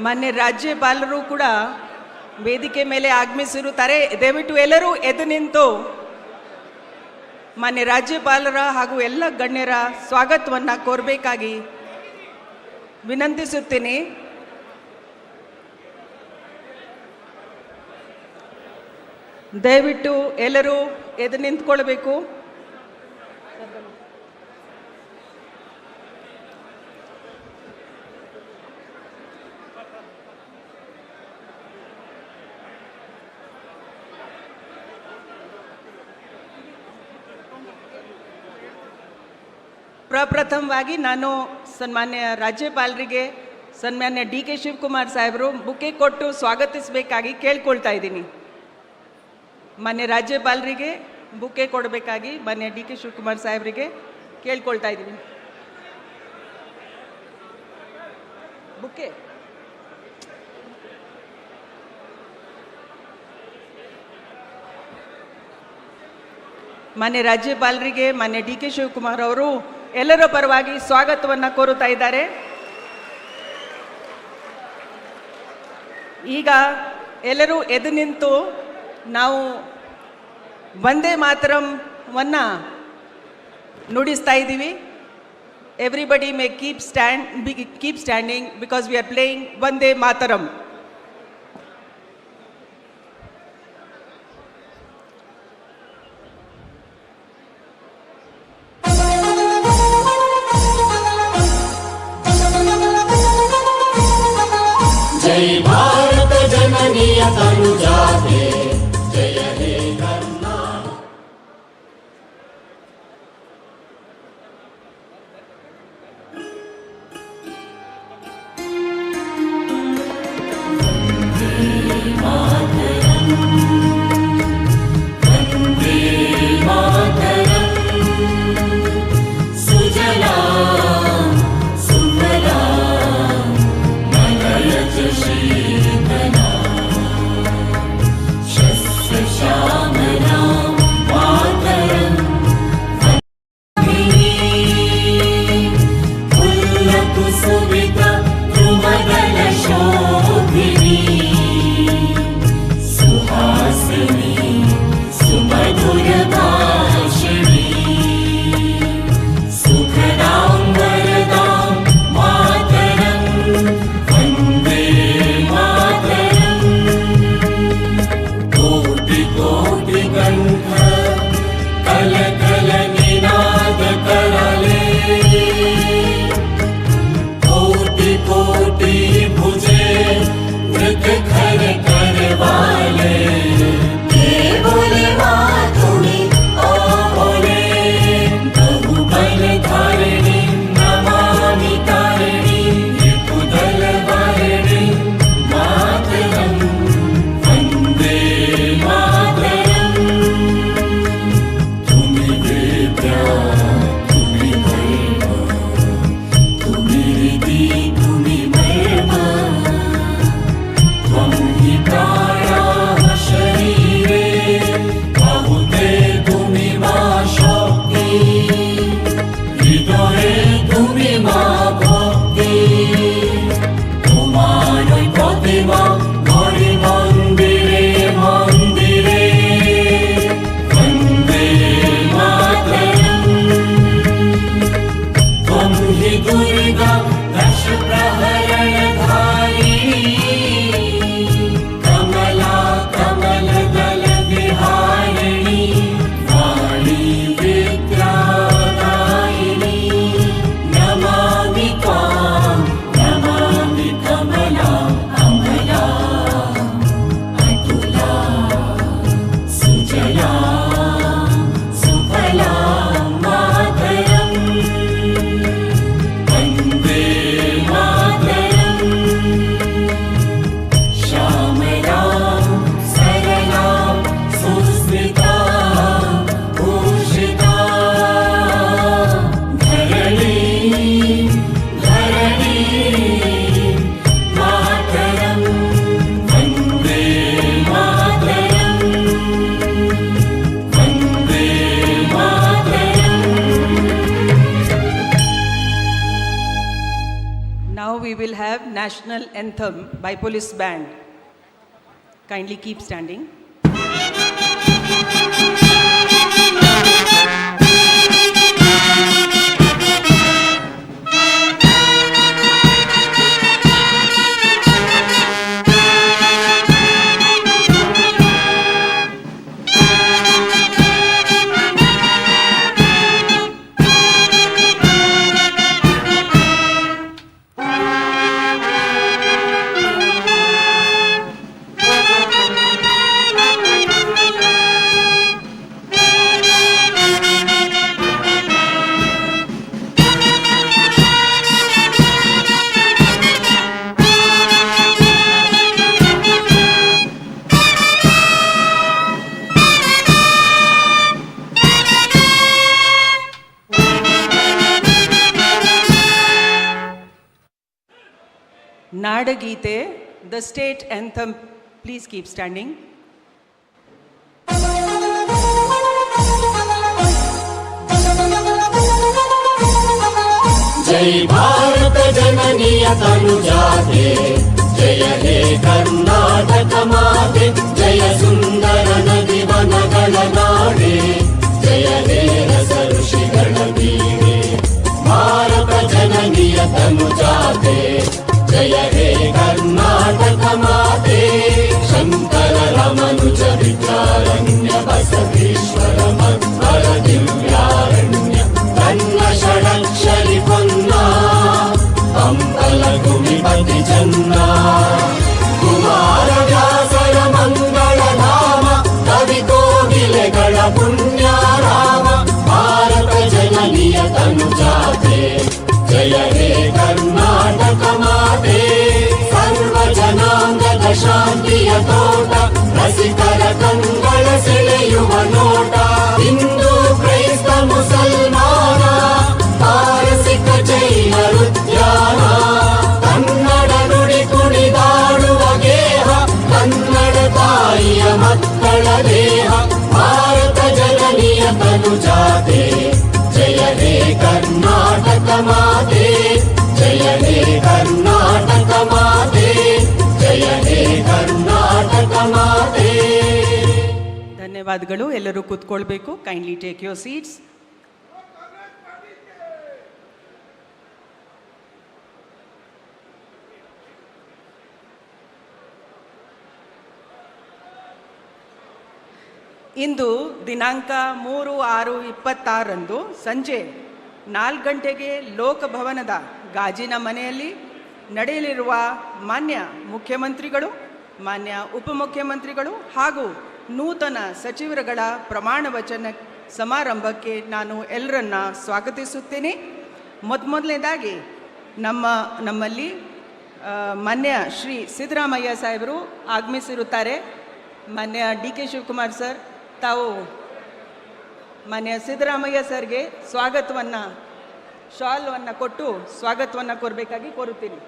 ಮಾನ್ಯ ರಾಜ್ಯಪಾಲರು ಕೂಡ ವೇದಿಕೆ ಮೇಲೆ ಆಗಮಿಸಿರುತ್ತಾರೆ. ದಯವಿಟ್ಟು ಎಲ್ಲರೂ ಎದ್ದು ನಿಂತು ಮಾನ್ಯ ರಾಜ್ಯಪಾಲರ ಹಾಗೂ ಎಲ್ಲ ಗಣ್ಯರ ಸ್ವಾಗತವನ್ನು ಕೋರಬೇಕಾಗಿ ವಿನಂತಿಸುತ್ತೇನೆ. ದಯವಿಟ್ಟು ಎಲ್ಲರೂ ಎದ್ದು ನಿಂತ್ಕೊಳ್ಬೇಕು. ಪ್ರಪ್ರಥಮವಾಗಿ ನಾನು ಸನ್ಮಾನ್ಯ ರಾಜ್ಯಪಾಲರಿಗೆ ಸನ್ಮಾನ್ಯ ಡಿ ಕೆ ಶಿವಕುಮಾರ್ ಸಾಹೇಬರು ಬುಕ್ಕೆ ಕೊಟ್ಟು ಸ್ವಾಗತಿಸಬೇಕಾಗಿ ಕೇಳ್ಕೊಳ್ತಾ ಇದ್ದೀನಿ. ಮಾನ್ಯ ರಾಜ್ಯಪಾಲರಿಗೆ ಬುಕ್ಕೆ ಕೊಡಬೇಕಾಗಿ ಮಾನ್ಯ ಡಿ ಕೆ ಶಿವಕುಮಾರ್ ಸಾಹೇಬರಿಗೆ ಕೇಳ್ಕೊಳ್ತಾ ಇದ್ದೀನಿ. ಬುಕ್ಕೆ ಮಾನ್ಯ ರಾಜ್ಯಪಾಲರಿಗೆ ಮಾನ್ಯ ಡಿ ಕೆ ಶಿವಕುಮಾರ್ ಅವರು ಎಲ್ಲರ ಪರವಾಗಿ ಸ್ವಾಗತವನ್ನು ಕೋರುತ್ತಾ ಇದ್ದಾರೆ. ಈಗ ಎಲ್ಲರೂ ಎದ್ದು ನಿಂತು ನಾವು ವಂದೇ ಮಾತರಂವನ್ನು ನುಡಿಸ್ತಾ ಇದ್ದೀವಿ. Everybody May keep standing because we are playing Vande Mataram. जय भारत जननीय तनुजाते जय हे कर्नाटक। वन्दे मातरम् सुजलां सुफलां मलयज शीतलां शस्यश्यामलां मातरं वन्दे फुल्लकुसुमिता द्रुमदलशोभिनी सुहासिनी सुमधुरभाषिणी सुखदां वरदां मातरं वन्दे मातरम्। कोटि कोटि कण्ठ कल कल निनाद करले कोटि कोटि भुजे Now we will have national anthem by police band. Kindly keep standing. Nadagite, the state anthem, please keep standing. जय भारत जननीय तनुजाते जय हे कर्नाटक माते जय सुंदर नदी वनಗಳ ನಾಡೆ जय हे रस ಋಷಿಗಳ ಬೀಡೆ ಭಾರತ ಜನनीय तनुजाते जय हे कर्नाटक माते शंकर रमनुज विद्यारण्य बसवेश्वर मध्वर दिव्यारण्य तन्न षडक्षरि पन्ना पंपल भूमिपति जन्ना कुमार व्यासर मंगल धाम कवि कोगिಲೆಗಳ पुण्याराम भारत जननीय तनुजाते जय हे कर्नाटक माते सर्व जनांगದ ಶಾಂತಿಯ ತೋಟ ರಸಿಕರ ಕಂಗಳ ಸೆಳೆಯುವ ನೋಟ ಹಿಂದೂ ಕ್ರೈಸ್ತ ಮುಸಲ್ಮಾನ ಪಾರಸಿಕ ಜೈನ ಉದ್ಯಾನ ಕನ್ನಡ ನುಡಿ ಕುಣಿದಾಡುವ ಗೇಹ ಕನ್ನಡ ತಾಯಿಯ ಮಕ್ಕಳ ದೇಹ ಭಾರತ ಜನನಿಯ ತನುಜಾತೆ ಜಯ ಹೇ ಕರ್ನಾಟಕ ಮಾತೆ ಜಯ ಹೇ ಕರ್ನಾಟಕ ಮಾತೆ ಜಯ ಹೇ ಕರ್ನಾಟಕ ಮಾತೆ. ಧನ್ಯವಾದಗಳು. ಎಲ್ಲರೂ ಕೂತ್ಕೊಳ್ಬೇಕು. Kindly take your seats. ಇಂದು ದಿನಾಂಕ 3/6/26 ಸಂಜೆ 4 ಗಂಟೆಗೆ ಲೋಕಭವನದ ಗಾಜಿನ ಮನೆಯಲ್ಲಿ ನಡೆಯಲಿರುವ ಮಾನ್ಯ ಮುಖ್ಯಮಂತ್ರಿಗಳು, ಮಾನ್ಯ ಉಪಮುಖ್ಯಮಂತ್ರಿಗಳು ಹಾಗೂ ನೂತನ ಸಚಿವರುಗಳ ಪ್ರಮಾಣ ವಚನ ಸಮಾರಂಭಕ್ಕೆ ನಾನು ಎಲ್ಲರನ್ನ ಸ್ವಾಗತಿಸುತ್ತೇನೆ. ಮೊದಲನೇದಾಗಿ ನಮ್ಮಲ್ಲಿ ಮಾನ್ಯ ಶ್ರೀ ಸಿದ್ದರಾಮಯ್ಯ ಸಾಹೇಬರು ಆಗಮಿಸಿರುತ್ತಾರೆ. ಮಾನ್ಯ ಡಿ ಕೆ ಶಿವಕುಮಾರ್ ಸರ್, ತಾವು ಮಾನ್ಯ ಸಿದ್ದರಾಮಯ್ಯ ಸರ್ಗೆ ಸ್ವಾಗತವನ್ನು, ಶಾಲ್ವನ್ನು ಕೊಟ್ಟು ಸ್ವಾಗತವನ್ನು ಕೋರಬೇಕಾಗಿ ಕೋರುತ್ತೀನಿ.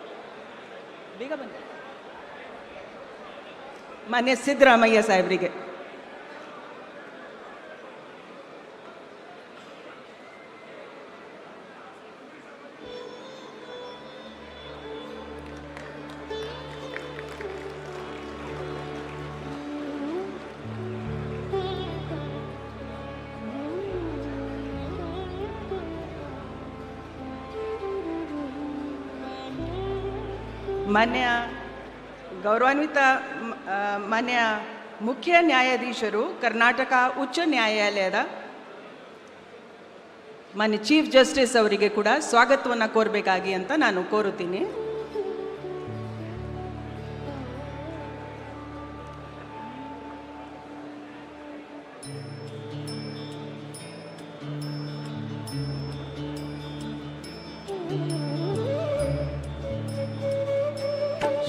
ಬೇಗ ಬನ್ನಿ. ಮಾನ್ಯ ಸಿದ್ದರಾಮಯ್ಯ ಸಾಹೇಬರಿಗೆ. ಮಾನ್ಯ ಗೌರವಾನ್ವಿತ ಮಾನ್ಯ ಮುಖ್ಯ ನ್ಯಾಯಾಧೀಶರು, ಕರ್ನಾಟಕ ಉಚ್ಚ ನ್ಯಾಯಾಲಯದ ಮಾನ್ಯ ಚೀಫ್ ಜಸ್ಟಿಸ್ ಅವರಿಗೆ ಕೂಡ ಸ್ವಾಗತವನ್ನು ಕೋರಬೇಕಾಗಿ ಅಂತ ನಾನು ಕೋರುತ್ತೀನಿ.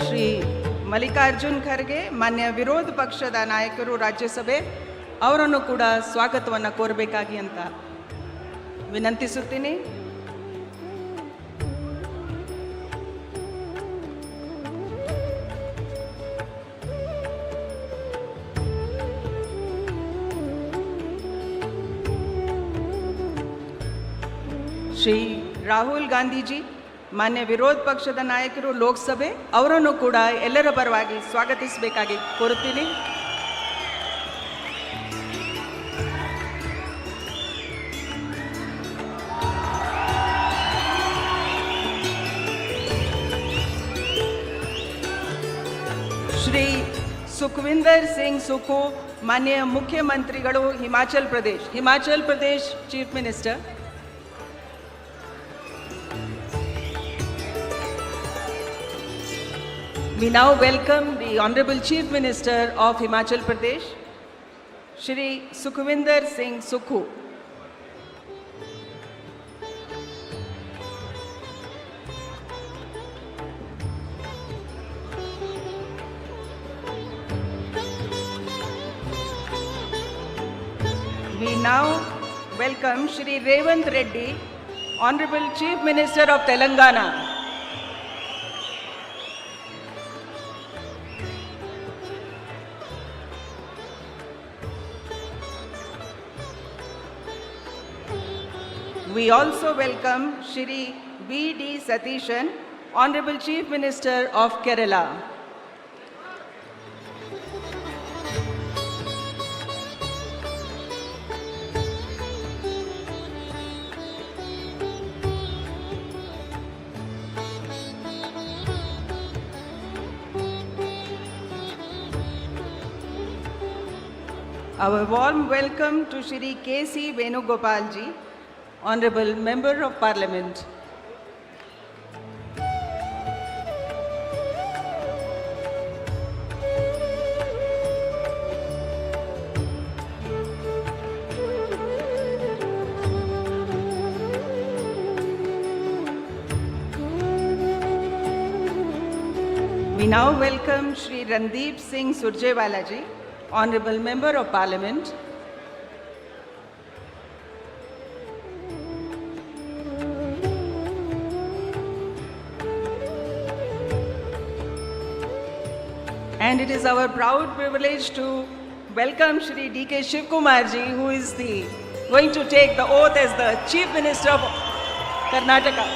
ಶ್ರೀ ಮಲ್ಲಿಕಾರ್ಜುನ್ ಖರ್ಗೆ, ಮಾನ್ಯ ವಿರೋಧ ಪಕ್ಷದ ನಾಯಕರು ರಾಜ್ಯಸಭೆ, ಅವರನ್ನು ಕೂಡ ಸ್ವಾಗತವನ್ನು ಕೋರಬೇಕಾಗಿ ಅಂತ ವಿನಂತಿಸುತ್ತೀನಿ. ಶ್ರೀ ರಾಹುಲ್ ಗಾಂಧೀಜಿ, ಮಾನ್ಯ ವಿರೋಧ ಪಕ್ಷದ ನಾಯಕರು ಲೋಕಸಭೆ ಅವರನ್ನು ಕೂಡ ಎಲ್ಲರ ಪರವಾಗಿ ಸ್ವಾಗತಿಸಬೇಕಾಗಿ ಕೋರುತ್ತೀನಿ. ಶ್ರೀ ಸುಖವಿಂದರ್ ಸಿಂಗ್ ಸುಖು, ಮಾನ್ಯ ಮುಖ್ಯಮಂತ್ರಿಗಳು Himachal Pradesh chief minister. We now welcome the Honorable Chief Minister of Himachal Pradesh, Shri Sukhvinder Singh Sukhu. We now welcome Shri Revant Reddy, Honorable Chief Minister of Telangana. We also welcome Shri B.D. Satishan, Honorable Chief Minister of Kerala. Our warm welcome to Shri K.C. Venugopal ji, Honorable Member of Parliament. We now welcome Shri Randeep Singh Surjewala ji, Honorable Member of Parliament. And it is our proud privilege to welcome Shri D.K. Shivkumar ji, who is going to take the oath as the Chief Minister of Karnataka.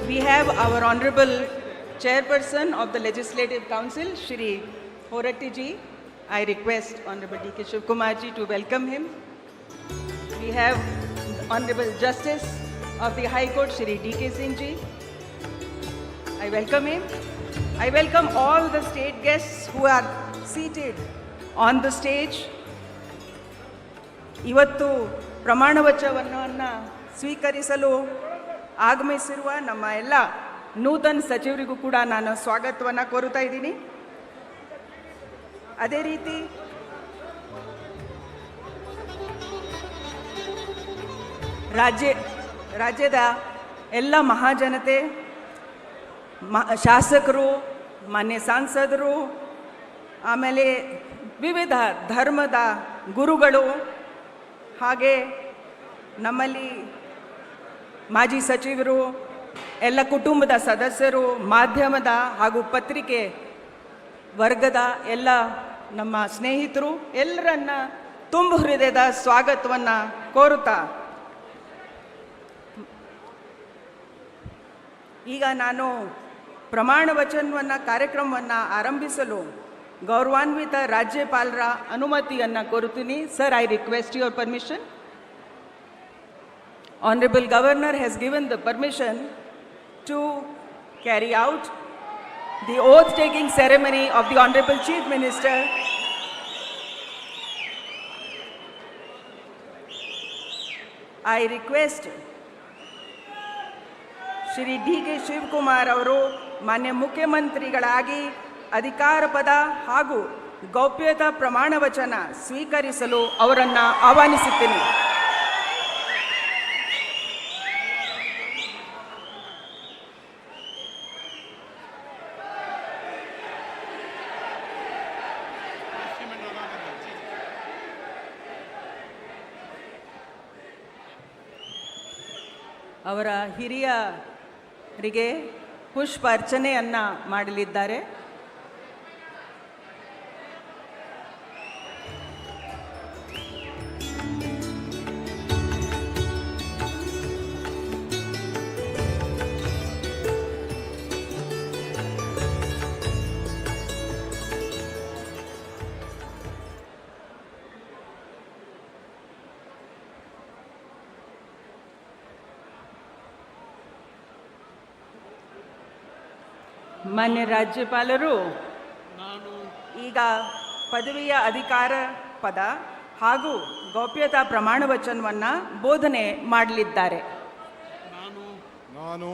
We have our Honorable Chairperson of the Legislative Council, Shri Horatti ji. I request Honorable D.K. Shivkumar ji to welcome him. We have Honorable Justice of the High Court, Shri D.K. Singh ji. I welcome him. I welcome all the state guests who are seated on the stage. ಇವತ್ತು ಪ್ರಮಾಣ ವಚನವನ್ನು ಸ್ವೀಕರಿಸಲು ಆಗಮಿಸಿರುವ ನಮ್ಮ ಎಲ್ಲ ನೂತನ ಸಚಿವರಿಗೂ ಕೂಡ ನಾನು ಸ್ವಾಗತವನ್ನು ಕೋರುತ್ತಾ ಇದ್ದೀನಿ. ಅದೇ ರೀತಿ ರಾಜ್ಯದ ಎಲ್ಲ ಮಹಾಜನತೆ, ಶಾಸಕರು, ಮಾನ್ಯ ಸಂಸದರು, ಆಮೇಲೆ ವಿವಿಧ ಧರ್ಮದ ಗುರುಗಳು, ಹಾಗೆ ನಮ್ಮಲ್ಲಿ ಮಾಜಿ ಸಚಿವರು, ಎಲ್ಲ ಕುಟುಂಬದ ಸದಸ್ಯರು, ಮಾಧ್ಯಮದ ಹಾಗೂ ಪತ್ರಿಕೆ ವರ್ಗದ ಎಲ್ಲ ನಮ್ಮ ಸ್ನೇಹಿತರು ಎಲ್ಲರನ್ನ ತುಂಬ ಹೃದಯದ ಸ್ವಾಗತವನ್ನು ಕೋರುತ್ತಾ ಈಗ ನಾನು ಪ್ರಮಾಣ ವಚನವನ್ನು ಕಾರ್ಯಕ್ರಮವನ್ನು ಆರಂಭಿಸಲು ಗೌರವಾನ್ವಿತ ರಾಜ್ಯಪಾಲರ ಅನುಮತಿಯನ್ನು ಕೋರುತ್ತೀನಿ. Sir, I request your permission. Honorable Governor has given the permission to carry out the oath-taking ceremony of the Honorable Chief Minister. I request Shri D.K. Shivkumar ಅವರು ಮಾನ್ಯ ಮುಖ್ಯಮಂತ್ರಿಗಳಾಗಿ ಅಧಿಕಾರ ಪದ ಹಾಗೂ ಗೌಪ್ಯತಾ ಪ್ರಮಾಣ ವಚನ ಸ್ವೀಕರಿಸಲು ಅವರನ್ನು ಆಹ್ವಾನಿಸುತ್ತೇನೆ. ಅವರ ಹಿರಿಯರಿಗೆ ಪುಷ್ಪ ಅರ್ಚನೆಯನ್ನು ಮಾಡಲಿದ್ದಾರೆ. ಮಾನ್ಯ ರಾಜ್ಯಪಾಲರು ಈಗ ಪದವಿಯ ಅಧಿಕಾರ ಪದ ಹಾಗೂ ಗೌಪ್ಯತಾ ಪ್ರಮಾಣ ವಚನವನ್ನು ಬೋಧನೆ ಮಾಡಲಿದ್ದಾರೆ. ನಾನು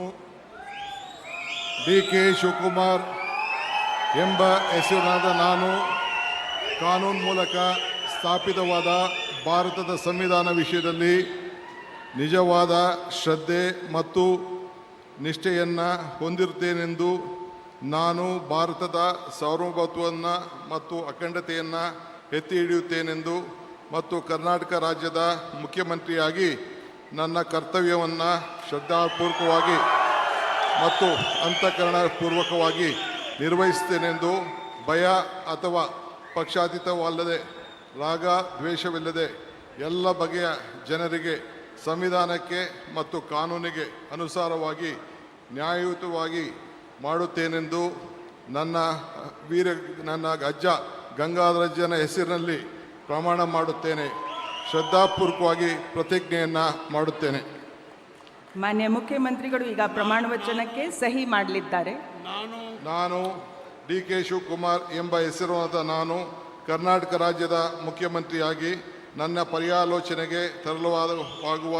ಡಿ.ಕೆ. ಶಿವಕುಮಾರ್ ಎಂಬ ಹೆಸರಿನಾದ ನಾನು ಕಾನೂನು ಮೂಲಕ ಸ್ಥಾಪಿತವಾದ ಭಾರತದ ಸಂವಿಧಾನ ವಿಷಯದಲ್ಲಿ ನಿಜವಾದ ಶ್ರದ್ಧೆ ಮತ್ತು ನಿಷ್ಠೆಯನ್ನು ಹೊಂದಿರುತ್ತೇನೆಂದು ನಾನು ಭಾರತದ ಸಾರ್ವಭೌಮತ್ವವನ್ನು ಮತ್ತು ಅಖಂಡತೆಯನ್ನು ಎತ್ತಿ ಹಿಡಿಯುತ್ತೇನೆಂದು ಮತ್ತು ಕರ್ನಾಟಕ ರಾಜ್ಯದ ಮುಖ್ಯಮಂತ್ರಿಯಾಗಿ ನನ್ನ ಕರ್ತವ್ಯವನ್ನು ಶ್ರದ್ಧಾಪೂರ್ವಕವಾಗಿ ಮತ್ತು ಅಂತಃಕರಣಪೂರ್ವಕವಾಗಿ ನಿರ್ವಹಿಸುತ್ತೇನೆಂದು ಭಯ ಅಥವಾ ಪಕ್ಷಾತೀತವಲ್ಲದೆ ರಾಗ ದ್ವೇಷವಿಲ್ಲದೆ ಎಲ್ಲ ಬಗೆಯ ಜನರಿಗೆ ಸಂವಿಧಾನಕ್ಕೆ ಮತ್ತು ಕಾನೂನಿಗೆ ಅನುಸಾರವಾಗಿ ನ್ಯಾಯಯುತವಾಗಿ ಮಾಡುತ್ತೇನೆಂದು ನನ್ನ ಅಜ್ಜ ಗಂಗಾಧರಜ್ಜನ ಹೆಸರಿನಲ್ಲಿ ಪ್ರಮಾಣ ಮಾಡುತ್ತೇನೆ. ಶ್ರದ್ಧಾಪೂರ್ವಕವಾಗಿ ಪ್ರತಿಜ್ಞೆಯನ್ನು ಮಾಡುತ್ತೇನೆ. ಮಾನ್ಯ ಮುಖ್ಯಮಂತ್ರಿಗಳು ಈಗ ಪ್ರಮಾಣ ವಚನಕ್ಕೆ ಸಹಿ ಮಾಡಲಿದ್ದಾರೆ. ನಾನು ಡಿ.ಕೆ. ಶಿವಕುಮಾರ್ ಎಂಬ ಹೆಸರಾದ ನಾನು ಕರ್ನಾಟಕ ರಾಜ್ಯದ ಮುಖ್ಯಮಂತ್ರಿಯಾಗಿ ನನ್ನ ಪರ್ಯಾಲೋಚನೆಗೆ ತರಲಾಗುವ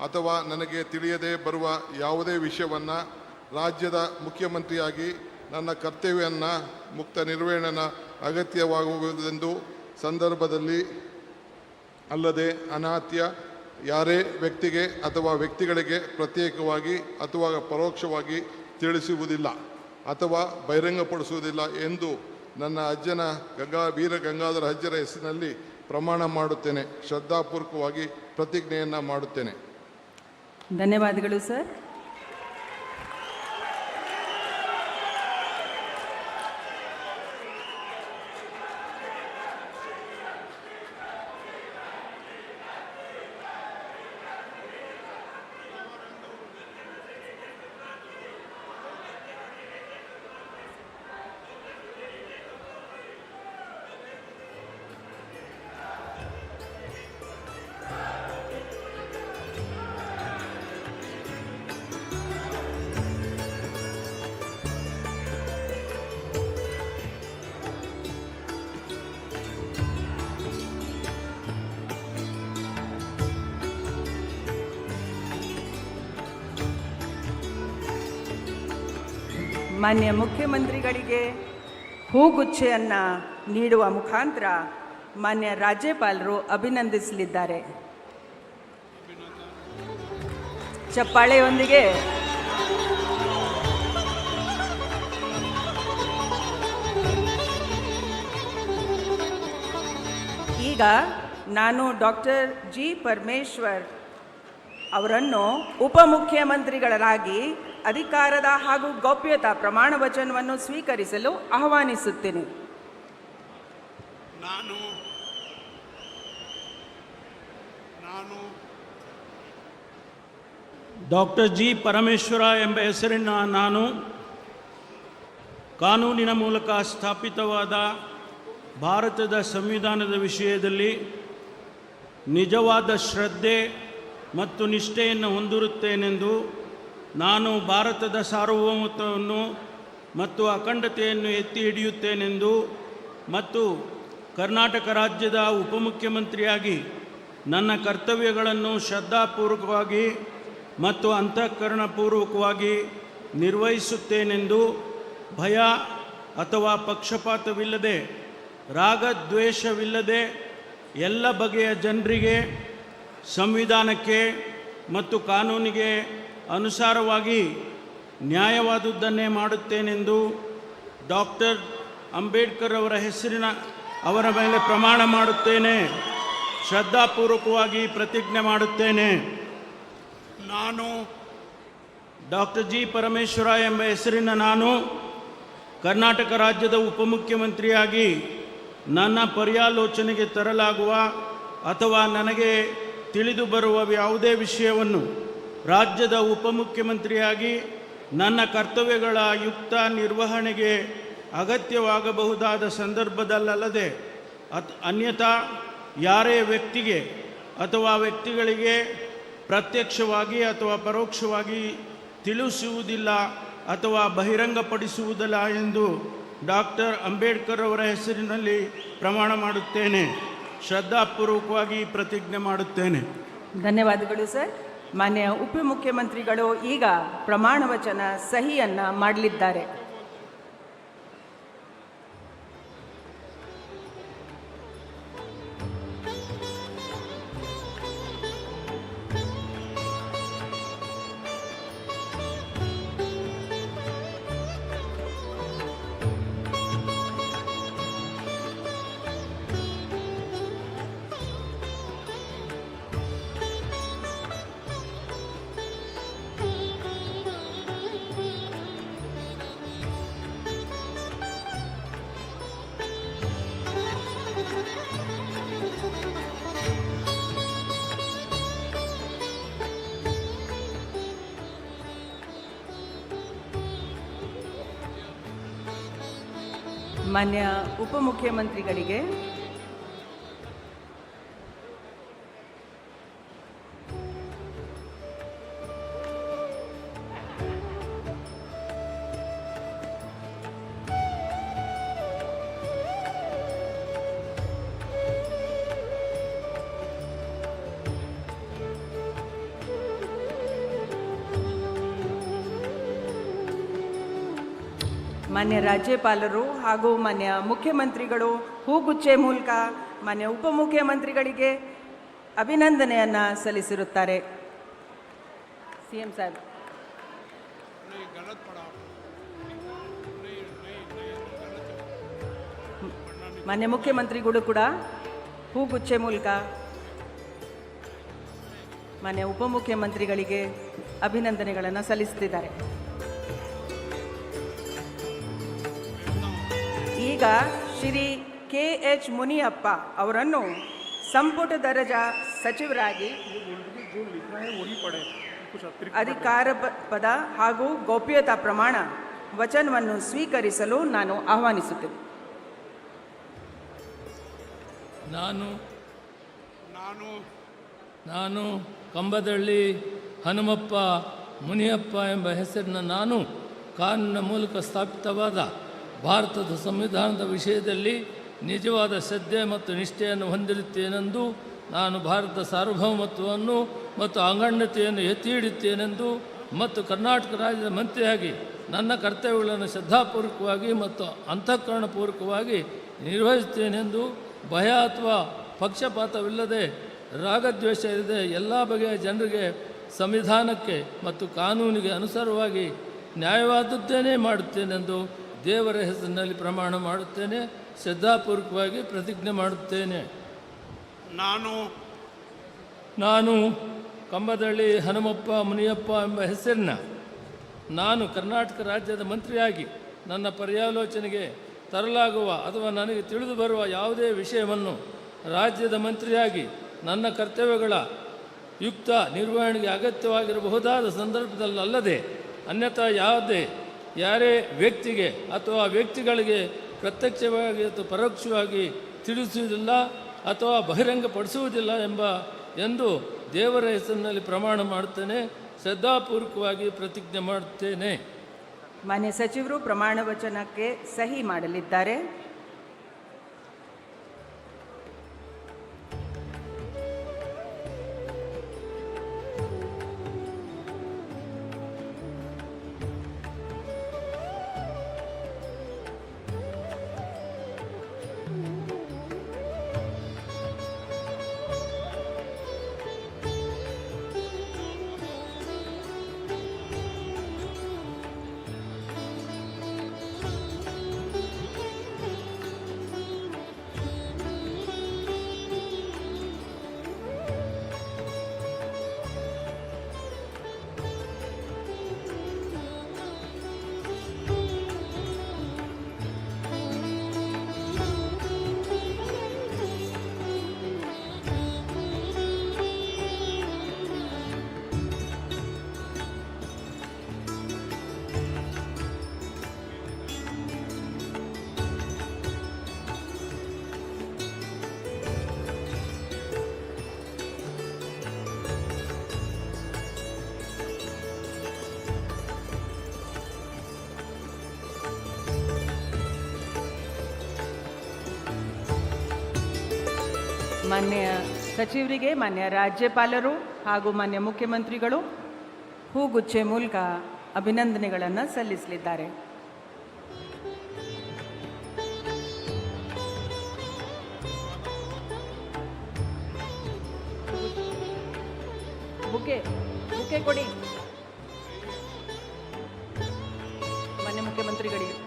ಅಥವಾ ನನಗೆ ತಿಳಿಯದೇ ಬರುವ ಯಾವುದೇ ವಿಷಯವನ್ನು ರಾಜ್ಯದ ಮುಖ್ಯಮಂತ್ರಿಯಾಗಿ ನನ್ನ ಕರ್ತವ್ಯವನ್ನು ಮುಕ್ತ ನಿರ್ವಹಣೆ ಅಗತ್ಯವಾಗುವುದೆಂದು ಸಂದರ್ಭದಲ್ಲಿ ಅಲ್ಲದೆ ಅನಾತ್ಯ ಯಾರೇ ವ್ಯಕ್ತಿಗೆ ಅಥವಾ ವ್ಯಕ್ತಿಗಳಿಗೆ ಪ್ರತ್ಯೇಕವಾಗಿ ಅಥವಾ ಪರೋಕ್ಷವಾಗಿ ತಿಳಿಸುವುದಿಲ್ಲ ಅಥವಾ ಬಹಿರಂಗಪಡಿಸುವುದಿಲ್ಲ ಎಂದು ನನ್ನ ಅಜ್ಜನ ವೀರ ಗಂಗಾಧರ ಅಜ್ಜರ ಹೆಸರಿನಲ್ಲಿ ಪ್ರಮಾಣ ಮಾಡುತ್ತೇನೆ. ಶ್ರದ್ಧಾಪೂರ್ವಕವಾಗಿ ಪ್ರತಿಜ್ಞೆಯನ್ನು ಮಾಡುತ್ತೇನೆ. ಧನ್ಯವಾದಗಳು ಸರ್. ಮಾನ್ಯ ಮುಖ್ಯಮಂತ್ರಿಗಳಿಗೆ ಹೂಗುಚ್ಛೆಯನ್ನು ನೀಡುವ ಮುಖಾಂತರ ಮಾನ್ಯ ರಾಜ್ಯಪಾಲರು ಅಭಿನಂದಿಸಲಿದ್ದಾರೆ. ಚಪ್ಪಾಳೆಯೊಂದಿಗೆ ಈಗ ನಾನು ಡಾಕ್ಟರ್ ಜಿ. ಪರಮೇಶ್ವರ್ ಅವರನ್ನು ಉಪಮುಖ್ಯಮಂತ್ರಿಗಳಾಗಿ ಅಧಿಕಾರದ ಹಾಗೂ ಗೌಪ್ಯತಾ ಪ್ರಮಾಣ ವಚನವನ್ನು ಸ್ವೀಕರಿಸಲು ಆಹ್ವಾನಿಸುತ್ತೇನೆ. ನಾನು ಡಾಕ್ಟರ್ ಜಿ. ಪರಮೇಶ್ವರ ಎಂಬ ಹೆಸರಿನ ನಾನು ಕಾನೂನಿನ ಮೂಲಕ ಸ್ಥಾಪಿತವಾದ ಭಾರತದ ಸಂವಿಧಾನದ ವಿಷಯದಲ್ಲಿ ನಿಜವಾದ ಶ್ರದ್ಧೆ ಮತ್ತು ನಿಷ್ಠೆಯನ್ನು ಹೊಂದಿರುತ್ತೇನೆಂದು ನಾನು ಭಾರತದ ಸಾರ್ವಭೌಮತ್ವವನ್ನು ಮತ್ತು ಅಖಂಡತೆಯನ್ನು ಎತ್ತಿ ಹಿಡಿಯುತ್ತೇನೆಂದು ಮತ್ತು ಕರ್ನಾಟಕ ರಾಜ್ಯದ ಉಪಮುಖ್ಯಮಂತ್ರಿಯಾಗಿ ನನ್ನ ಕರ್ತವ್ಯಗಳನ್ನು ಶ್ರದ್ಧಾಪೂರ್ವಕವಾಗಿ ಮತ್ತು ಅಂತಃಕರಣಪೂರ್ವಕವಾಗಿ ನಿರ್ವಹಿಸುತ್ತೇನೆಂದು ಭಯ ಅಥವಾ ಪಕ್ಷಪಾತವಿಲ್ಲದೆ ರಾಗದ್ವೇಷವಿಲ್ಲದೆ ಎಲ್ಲ ಬಗೆಯ ಜನರಿಗೆ ಸಂವಿಧಾನಕ್ಕೆ ಮತ್ತು ಕಾನೂನಿಗೆ ಅನುಸಾರವಾಗಿ ನ್ಯಾಯವಾದುದನ್ನೇ ಮಾಡುತ್ತೇನೆಂದು ಡಾಕ್ಟರ್ ಅಂಬೇಡ್ಕರ್ ಅವರ ಮೇಲೆ ಪ್ರಮಾಣ ಮಾಡುತ್ತೇನೆ. ಶ್ರದ್ಧಾಪೂರ್ವಕವಾಗಿ ಪ್ರತಿಜ್ಞೆ ಮಾಡುತ್ತೇನೆ. ನಾನು ಡಾಕ್ಟರ್ ಜಿ ಪರಮೇಶ್ವರ ಎಂಬ ಹೆಸರಿನ ನಾನು ಕರ್ನಾಟಕ ರಾಜ್ಯದ ಉಪಮುಖ್ಯಮಂತ್ರಿಯಾಗಿ ನನ್ನ ಪರ್ಯಾಲೋಚನೆಗೆ ತರಲಾಗುವ ಅಥವಾ ನನಗೆ ತಿಳಿದು ಬರುವ ಯಾವುದೇ ವಿಷಯವನ್ನು ರಾಜ್ಯದ ಉಪಮುಖ್ಯಮಂತ್ರಿಯಾಗಿ ನನ್ನ ಕರ್ತವ್ಯಗಳ ಯುಕ್ತ ನಿರ್ವಹಣೆಗೆ ಅಗತ್ಯವಾಗಬಹುದಾದ ಸಂದರ್ಭದಲ್ಲದೆ ಅನ್ಯಥಾ ಯಾರೇ ವ್ಯಕ್ತಿಗೆ ಅಥವಾ ವ್ಯಕ್ತಿಗಳಿಗೆ ಪ್ರತ್ಯಕ್ಷವಾಗಿ ಅಥವಾ ಪರೋಕ್ಷವಾಗಿ ತಿಳಿಸುವುದಿಲ್ಲ ಅಥವಾ ಬಹಿರಂಗಪಡಿಸುವುದಿಲ್ಲ ಎಂದು ಡಾಕ್ಟರ್ ಅಂಬೇಡ್ಕರ್ ಅವರ ಹೆಸರಿನಲ್ಲಿ ಪ್ರಮಾಣ ಮಾಡುತ್ತೇನೆ. ಶ್ರದ್ಧಾಪೂರ್ವಕವಾಗಿ ಪ್ರತಿಜ್ಞೆ ಮಾಡುತ್ತೇನೆ. ಧನ್ಯವಾದಗಳು ಸರ್. ಮಾನ್ಯ ಉಪಮುಖ್ಯಮಂತ್ರಿಗಳು ಈಗ ಪ್ರಮಾಣ ವಚನ ಸಹಿಯನ್ನು ಮಾಡಲಿದ್ದಾರೆ. ಮಾನ್ಯ ಉಪಮುಖ್ಯಮಂತ್ರಿಗಳಿಗೆ ಮಾನ್ಯ ರಾಜ್ಯಪಾಲರು ಹಾಗೂ ಮಾನ್ಯ ಮುಖ್ಯಮಂತ್ರಿಗಳು ಹೂಗುಚ್ಚೆ ಮೂಲಕ ಮಾನ್ಯ ಉಪಮುಖ್ಯಮಂತ್ರಿಗಳಿಗೆ ಅಭಿನಂದನೆಯನ್ನು ಸಲ್ಲಿಸಿರುತ್ತಾರೆ. ಸಿಎಂ ಸಾಹೇಬ್. ಮಾನ್ಯ ಮುಖ್ಯಮಂತ್ರಿಗಳು ಕೂಡ ಹೂಗುಚ್ಚೆ ಮೂಲಕ ಮಾನ್ಯ ಉಪಮುಖ್ಯಮಂತ್ರಿಗಳಿಗೆ ಅಭಿನಂದನೆಗಳನ್ನು ಸಲ್ಲಿಸುತ್ತಿದ್ದಾರೆ. ಈಗ ಶ್ರೀ KH ಮುನಿಯಪ್ಪ ಅವರನ್ನು ಸಂಪುಟ ದರ್ಜಾ ಸಚಿವರಾಗಿ ಅಧಿಕಾರ ಪದ ಹಾಗೂ ಗೌಪ್ಯತಾ ಪ್ರಮಾಣ ವಚನವನ್ನು ಸ್ವೀಕರಿಸಲು ನಾನು ಆಹ್ವಾನಿಸುತ್ತೇನೆ. ನಾನು ಕಂಬದಳ್ಳಿ ಹನುಮಪ್ಪ ಮುನಿಯಪ್ಪ ಎಂಬ ಹೆಸರಿನ ನಾನು ಕಾನೂನಿನ ಮೂಲಕ ಸ್ಥಾಪಿತವಾದ ಭಾರತದ ಸಂವಿಧಾನದ ವಿಷಯದಲ್ಲಿ ನಿಜವಾದ ಶ್ರದ್ಧೆ ಮತ್ತು ನಿಷ್ಠೆಯನ್ನು ಹೊಂದಿರುತ್ತೇನೆಂದು, ನಾನು ಭಾರತದ ಸಾರ್ವಭೌಮತ್ವವನ್ನು ಮತ್ತು ಅಖಂಡತೆಯನ್ನು ಎತ್ತಿ ಹಿಡಿಯುತ್ತೇನೆಂದು ಮತ್ತು ಕರ್ನಾಟಕ ರಾಜ್ಯದ ಮಂತ್ರಿಯಾಗಿ ನನ್ನ ಕರ್ತವ್ಯಗಳನ್ನು ಶ್ರದ್ಧಾಪೂರ್ವಕವಾಗಿ ಮತ್ತು ಅಂತಃಕರಣಪೂರ್ವಕವಾಗಿ ನಿರ್ವಹಿಸುತ್ತೇನೆಂದು, ಭಯ ಅಥವಾ ಪಕ್ಷಪಾತವಿಲ್ಲದೆ ರಾಗದ್ವೇಷ ಇಲ್ಲದೆ ಎಲ್ಲ ಬಗೆಯ ಜನರಿಗೆ ಸಂವಿಧಾನಕ್ಕೆ ಮತ್ತು ಕಾನೂನಿಗೆ ಅನುಸಾರವಾಗಿ ನ್ಯಾಯವಾದದ್ದೇನೇ ಮಾಡುತ್ತೇನೆಂದು ದೇವರ ಹೆಸರಿನಲ್ಲಿ ಪ್ರಮಾಣ ಮಾಡುತ್ತೇನೆ. ಶ್ರದ್ಧಾಪೂರ್ವಕವಾಗಿ ಪ್ರತಿಜ್ಞೆ ಮಾಡುತ್ತೇನೆ. ನಾನು ಕಂಬದಳ್ಳಿ ಹನುಮಪ್ಪ ಮುನಿಯಪ್ಪ ಎಂಬ ಹೆಸರಿನ ನಾನು ಕರ್ನಾಟಕ ರಾಜ್ಯದ ಮಂತ್ರಿಯಾಗಿ ನನ್ನ ಪರ್ಯಾಲೋಚನೆಗೆ ತರಲಾಗುವ ಅಥವಾ ನನಗೆ ತಿಳಿದು ಬರುವ ಯಾವುದೇ ವಿಷಯವನ್ನು ರಾಜ್ಯದ ಮಂತ್ರಿಯಾಗಿ ನನ್ನ ಕರ್ತವ್ಯಗಳ ಯುಕ್ತ ನಿರ್ವಹಣೆಗೆ ಅಗತ್ಯವಾಗಿರಬಹುದಾದ ಸಂದರ್ಭದಲ್ಲದೆ ಅನ್ಯಥಾ ಯಾರೇ ವ್ಯಕ್ತಿಗೆ ಅಥವಾ ವ್ಯಕ್ತಿಗಳಿಗೆ ಪ್ರತ್ಯಕ್ಷವಾಗಿ ಅಥವಾ ಪರೋಕ್ಷವಾಗಿ ತಿಳಿಸುವುದಿಲ್ಲ ಅಥವಾ ಬಹಿರಂಗಪಡಿಸುವುದಿಲ್ಲ ಎಂದು ದೇವರ ಹೆಸರಿನಲ್ಲಿ ಪ್ರಮಾಣ ಮಾಡುತ್ತೇನೆ. ಶ್ರದ್ಧಾಪೂರ್ವಕವಾಗಿ ಪ್ರತಿಜ್ಞೆ ಮಾಡುತ್ತೇನೆ. ಮಾನ್ಯ ಸಚಿವರು ಪ್ರಮಾಣ ವಚನಕ್ಕೆ ಸಹಿ ಮಾಡಲಿದ್ದಾರೆ. ಮಾನ್ಯ ಸಚಿವರಿಗೆ, ಮಾನ್ಯ ರಾಜ್ಯಪಾಲರು ಹಾಗೂ ಮಾನ್ಯ ಮುಖ್ಯಮಂತ್ರಿಗಳು ಹೂಗುಚ್ಚೆ ಮೂಲಕ ಅಭಿನಂದನೆಗಳನ್ನು ಸಲ್ಲಿಸಲಿದ್ದಾರೆ. ಬುಕೆ ಕೊಡಿ ಮಾನ್ಯ ಮುಖ್ಯಮಂತ್ರಿಗಳಿಗೆ.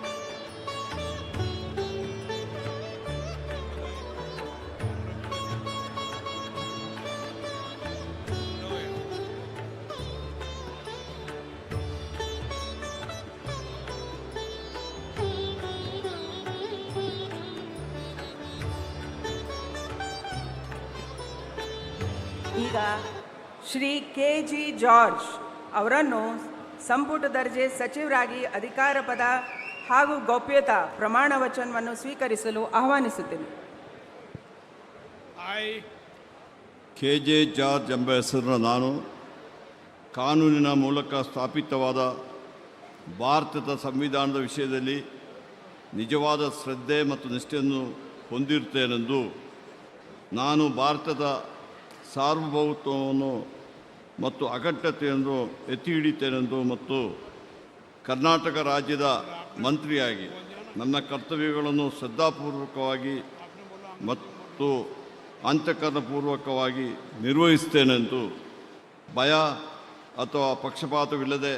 ಈಗ ಶ್ರೀ KG ಜಾರ್ಜ್ ಅವರನ್ನು ಸಂಪುಟ ದರ್ಜೆ ಸಚಿವರಾಗಿ ಅಧಿಕಾರ ಪದ ಹಾಗೂ ಗೌಪ್ಯತಾ ಪ್ರಮಾಣ ವಚನವನ್ನು ಸ್ವೀಕರಿಸಲು ಆಹ್ವಾನಿಸುತ್ತೇನೆ. KJ ಜಾರ್ಜ್ ಎಂಬ ಹೆಸರಿನ ನಾನು ಕಾನೂನಿನ ಮೂಲಕ ಸ್ಥಾಪಿತವಾದ ಭಾರತದ ಸಂವಿಧಾನದ ವಿಷಯದಲ್ಲಿ ನಿಜವಾದ ಶ್ರದ್ಧೆ ಮತ್ತು ನಿಷ್ಠೆಯನ್ನು ಹೊಂದಿರುತ್ತೇನೆಂದು, ನಾನು ಭಾರತದ ಸಾರ್ವಭೌಮತ್ವವನ್ನು ಮತ್ತು ಅಖಂಡತೆಯನ್ನು ಎತ್ತಿ ಹಿಡಿಯುತ್ತೇನೆಂದು ಮತ್ತು ಕರ್ನಾಟಕ ರಾಜ್ಯದ ಮಂತ್ರಿಯಾಗಿ ನನ್ನ ಕರ್ತವ್ಯಗಳನ್ನು ಶ್ರದ್ಧಾಪೂರ್ವಕವಾಗಿ ಮತ್ತು ಅಂತಃಕರಣಪೂರ್ವಕವಾಗಿ ನಿರ್ವಹಿಸುತ್ತೇನೆಂದು ಭಯ ಅಥವಾ ಪಕ್ಷಪಾತವಿಲ್ಲದೆ,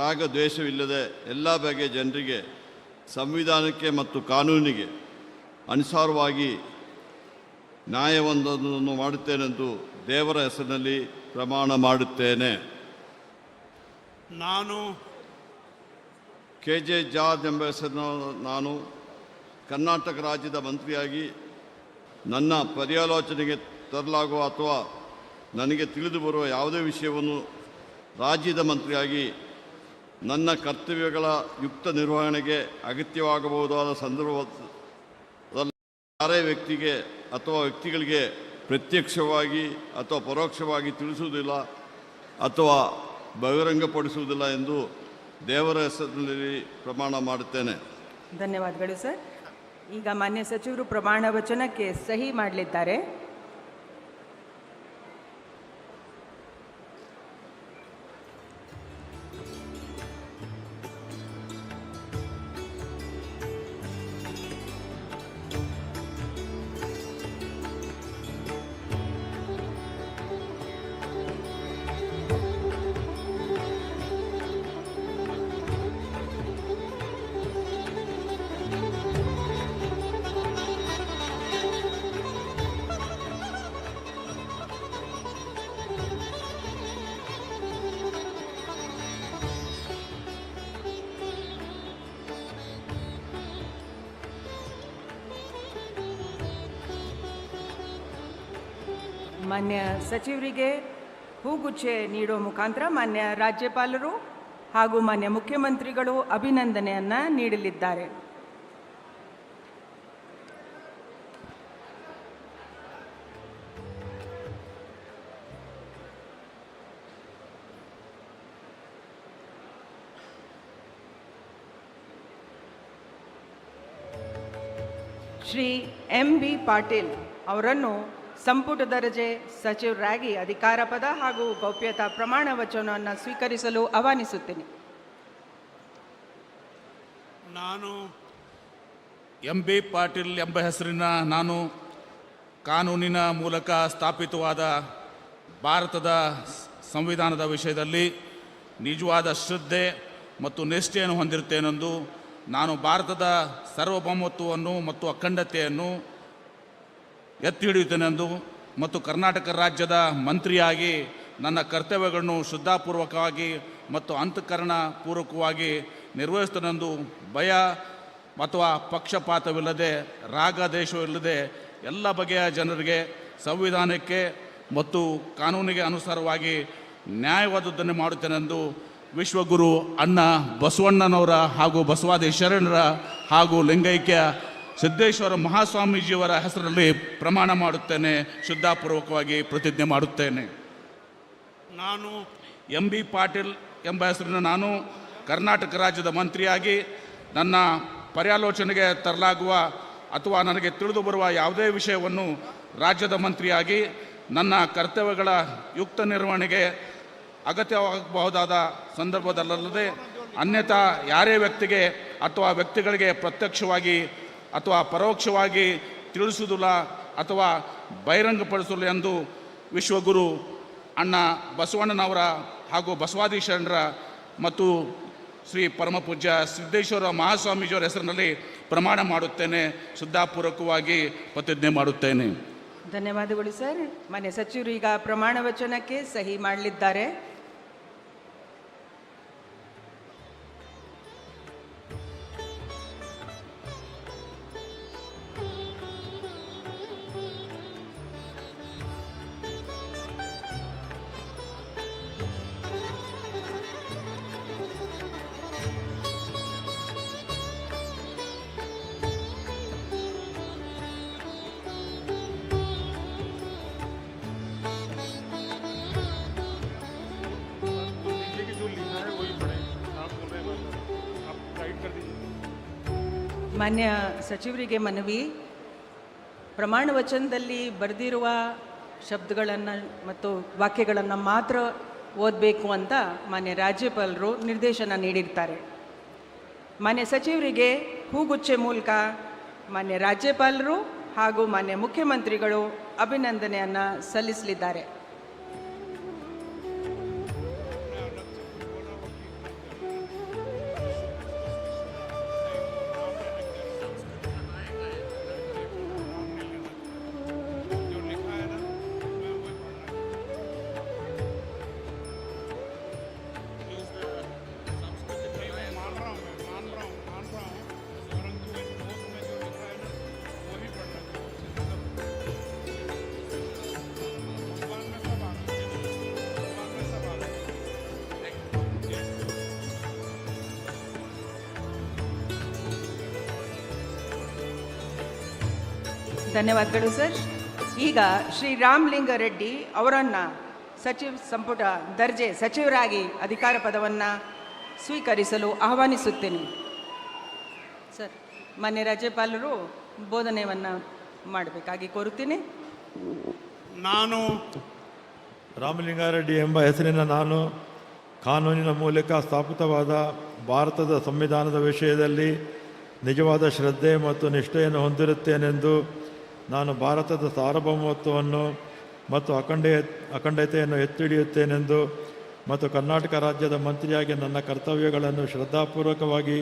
ರಾಗದ್ವೇಷವಿಲ್ಲದೆ ಎಲ್ಲ ಬಗೆಯ ಜನರಿಗೆ ಸಂವಿಧಾನಕ್ಕೆ ಮತ್ತು ಕಾನೂನಿಗೆ ಅನುಸಾರವಾಗಿ ನ್ಯಾಯವೊಂದನ್ನು ಮಾಡುತ್ತೇನೆಂದು ದೇವರ ಹೆಸರಿನಲ್ಲಿ ಪ್ರಮಾಣ ಮಾಡುತ್ತೇನೆ. ನಾನು KJ ಜಾರ್ಜ್ ಎಂಬ ಹೆಸರಿನ ನಾನು ಕರ್ನಾಟಕ ರಾಜ್ಯದ ಮಂತ್ರಿಯಾಗಿ ನನ್ನ ಪರ್ಯಾಲೋಚನೆಗೆ ತರಲಾಗುವ ಅಥವಾ ನನಗೆ ತಿಳಿದು ಬರುವ ಯಾವುದೇ ವಿಷಯವನ್ನು ರಾಜ್ಯದ ಮಂತ್ರಿಯಾಗಿ ನನ್ನ ಕರ್ತವ್ಯಗಳ ಯುಕ್ತ ನಿರ್ವಹಣೆಗೆ ಅಗತ್ಯವಾಗಬಹುದಾದ ಸಂದರ್ಭದಲ್ಲಿ ಯಾರೇ ವ್ಯಕ್ತಿಗೆ ಅಥವಾ ವ್ಯಕ್ತಿಗಳಿಗೆ ಪ್ರತ್ಯಕ್ಷವಾಗಿ ಅಥವಾ ಪರೋಕ್ಷವಾಗಿ ತಿಳಿಸುವುದಿಲ್ಲ ಅಥವಾ ಬಹಿರಂಗಪಡಿಸುವುದಿಲ್ಲ ಎಂದು ದೇವರ ಹೆಸರಿನಲ್ಲಿ ಪ್ರಮಾಣ ಮಾಡುತ್ತೇನೆ. ಧನ್ಯವಾದಗಳು ಸರ್. ಈಗ ಮಾನ್ಯ ಸಚಿವರು ಪ್ರಮಾಣ ವಚನಕ್ಕೆ ಸಹಿ ಮಾಡಲಿದ್ದಾರೆ. ಮಾನ್ಯ ಸಚಿವರಿಗೆ ಹೂಗುಚ್ಚೆ ನೀಡುವ ಮುಖಾಂತರ ಮಾನ್ಯ ರಾಜ್ಯಪಾಲರು ಹಾಗೂ ಮಾನ್ಯ ಮುಖ್ಯಮಂತ್ರಿಗಳು ಅಭಿನಂದನೆಯನ್ನು ನೀಡಲಿದ್ದಾರೆ. ಶ್ರೀ MB ಪಾಟೀಲ್ ಅವರನ್ನು ಸಂಪುಟ ದರ್ಜೆ ಸಚಿವರಾಗಿ ಅಧಿಕಾರ ಪದ ಹಾಗೂ ಗೌಪ್ಯತಾ ಪ್ರಮಾಣ ವಚನವನ್ನು ಸ್ವೀಕರಿಸಲು ಆಹ್ವಾನಿಸುತ್ತೇನೆ. ನಾನು MB ಪಾಟೀಲ್ ಎಂಬ ಹೆಸರಿನ ನಾನು ಕಾನೂನಿನ ಮೂಲಕ ಸ್ಥಾಪಿತವಾದ ಭಾರತದ ಸಂವಿಧಾನದ ವಿಷಯದಲ್ಲಿ ನಿಜವಾದ ಶ್ರದ್ಧೆ ಮತ್ತು ನಿಷ್ಠೆಯನ್ನು ಹೊಂದಿರುತ್ತೇನೆಂದು, ನಾನು ಭಾರತದ ಸಾರ್ವಭೌಮತ್ವವನ್ನು ಮತ್ತು ಅಖಂಡತೆಯನ್ನು ಎತ್ತಿ ಹಿಡಿಯುತ್ತೇನೆಂದು ಮತ್ತು ಕರ್ನಾಟಕ ರಾಜ್ಯದ ಮಂತ್ರಿಯಾಗಿ ನನ್ನ ಕರ್ತವ್ಯಗಳನ್ನು ಶ್ರದ್ಧಾಪೂರ್ವಕವಾಗಿ ಮತ್ತು ಅಂತಃಕರಣಪೂರ್ವಕವಾಗಿ ನಿರ್ವಹಿಸುತ್ತೇನೆಂದು ಭಯ ಅಥವಾ ಪಕ್ಷಪಾತವಿಲ್ಲದೆ, ರಾಗದ್ವೇಷವಿಲ್ಲದೆ ಎಲ್ಲ ಬಗೆಯ ಜನರಿಗೆ ಸಂವಿಧಾನಕ್ಕೆ ಮತ್ತು ಕಾನೂನಿಗೆ ಅನುಸಾರವಾಗಿ ನ್ಯಾಯವಾದದ್ದನ್ನು ಮಾಡುತ್ತೇನೆಂದು ವಿಶ್ವಗುರು ಅಣ್ಣ ಬಸವಣ್ಣನವರ ಹಾಗೂ ಬಸವಾದಿ ಶರಣರ ಹಾಗೂ ಲಿಂಗೈಕ್ಯ ಸಿದ್ದೇಶ್ವರ ಮಹಾಸ್ವಾಮೀಜಿಯವರ ಹೆಸರಲ್ಲಿ ಪ್ರಮಾಣ ಮಾಡುತ್ತೇನೆ, ಶ್ರದ್ಧಾಪೂರ್ವಕವಾಗಿ ಪ್ರತಿಜ್ಞೆ ಮಾಡುತ್ತೇನೆ. ನಾನು MB ಪಾಟೀಲ್ ಎಂಬ ಹೆಸರಿನ ನಾನು ಕರ್ನಾಟಕ ರಾಜ್ಯದ ಮಂತ್ರಿಯಾಗಿ ನನ್ನ ಪರ್ಯಾಲೋಚನೆಗೆ ತರಲಾಗುವ ಅಥವಾ ನನಗೆ ತಿಳಿದು ಬರುವ ಯಾವುದೇ ವಿಷಯವನ್ನು ರಾಜ್ಯದ ಮಂತ್ರಿಯಾಗಿ ನನ್ನ ಕರ್ತವ್ಯಗಳ ಯುಕ್ತ ನಿರ್ವಹಣೆಗೆ ಅಗತ್ಯವಾಗಬಹುದಾದ ಸಂದರ್ಭದಲ್ಲದೆ ಅನ್ಯಥಾ ಯಾರೇ ವ್ಯಕ್ತಿಗೆ ಅಥವಾ ವ್ಯಕ್ತಿಗಳಿಗೆ ಪ್ರತ್ಯಕ್ಷವಾಗಿ ಅಥವಾ ಪರೋಕ್ಷವಾಗಿ ತಿಳಿಸುವುದಿಲ್ಲ ಅಥವಾ ಬಹಿರಂಗಪಡಿಸಲು ಎಂದು ವಿಶ್ವಗುರು ಅಣ್ಣ ಬಸವಣ್ಣನವರ ಹಾಗೂ ಬಸವಾದಿ ಶರಣರ ಮತ್ತು ಶ್ರೀ ಪರಮಪೂಜ್ಯ ಸಿದ್ದೇಶ್ವರ ಮಹಾಸ್ವಾಮೀಜಿಯವರ ಹೆಸರಿನಲ್ಲಿ ಪ್ರಮಾಣ ಮಾಡುತ್ತೇನೆ. ಶ್ರದ್ಧಾಪೂರ್ವಕವಾಗಿ ಪ್ರತಿಜ್ಞೆ ಮಾಡುತ್ತೇನೆ. ಧನ್ಯವಾದಗಳು ಸರ್. ಮಾನ್ಯ ಸಚಿವರು ಈಗ ಪ್ರಮಾಣ ವಚನಕ್ಕೆ ಸಹಿ ಮಾಡಲಿದ್ದಾರೆ. ಮಾನ್ಯ ಸಚಿವರಿಗೆ ಮನವಿ, ಪ್ರಮಾಣ ವಚನದಲ್ಲಿ ಬರೆದಿರುವ ಶಬ್ದಗಳನ್ನು ಮತ್ತು ವಾಕ್ಯಗಳನ್ನು ಮಾತ್ರ ಓದಬೇಕು ಅಂತ ಮಾನ್ಯ ರಾಜ್ಯಪಾಲರು ನಿರ್ದೇಶನ ನೀಡಿರ್ತಾರೆ. ಮಾನ್ಯ ಸಚಿವರಿಗೆ ಹೂಗುಚ್ಚೆ ಮೂಲಕ ಮಾನ್ಯ ರಾಜ್ಯಪಾಲರು ಹಾಗೂ ಮಾನ್ಯ ಮುಖ್ಯಮಂತ್ರಿಗಳು ಅಭಿನಂದನೆಯನ್ನು ಸಲ್ಲಿಸಲಿದ್ದಾರೆ. ಧನ್ಯವಾದಗಳು ಸರ್. ಈಗ ಶ್ರೀ ರಾಮಲಿಂಗಾರೆಡ್ಡಿ ಅವರನ್ನು ಸಚಿವ ಸಂಪುಟ ದರ್ಜೆ ಸಚಿವರಾಗಿ ಅಧಿಕಾರ ಪದವನ್ನು ಸ್ವೀಕರಿಸಲು ಆಹ್ವಾನಿಸುತ್ತೇನೆ. ಸರ್, ಮಾನ್ಯ ರಾಜ್ಯಪಾಲರು ಬೋಧನೆಯನ್ನು ಮಾಡಬೇಕಾಗಿ ಕೋರುತ್ತೇನೆ. ನಾನು ರಾಮಲಿಂಗಾರೆಡ್ಡಿ ಎಂಬ ಹೆಸರಿನ ನಾನು ಕಾನೂನಿನ ಮೂಲಕ ಸ್ಥಾಪಿತವಾದ ಭಾರತದ ಸಂವಿಧಾನದ ವಿಷಯದಲ್ಲಿ ನಿಜವಾದ ಶ್ರದ್ಧೆ ಮತ್ತು ನಿಷ್ಠೆಯನ್ನು ಹೊಂದಿರುತ್ತೇನೆಂದು ನಾನು ಭಾರತದ ಸಾರ್ವಭೌಮತ್ವವನ್ನು ಮತ್ತು ಅಖಂಡತೆಯನ್ನು ಎತ್ತಿಡಿಯುತ್ತೇನೆಂದು ಮತ್ತು ಕರ್ನಾಟಕ ರಾಜ್ಯದ ಮಂತ್ರಿಯಾಗಿ ನನ್ನ ಕರ್ತವ್ಯಗಳನ್ನು ಶ್ರದ್ಧಾಪೂರ್ವಕವಾಗಿ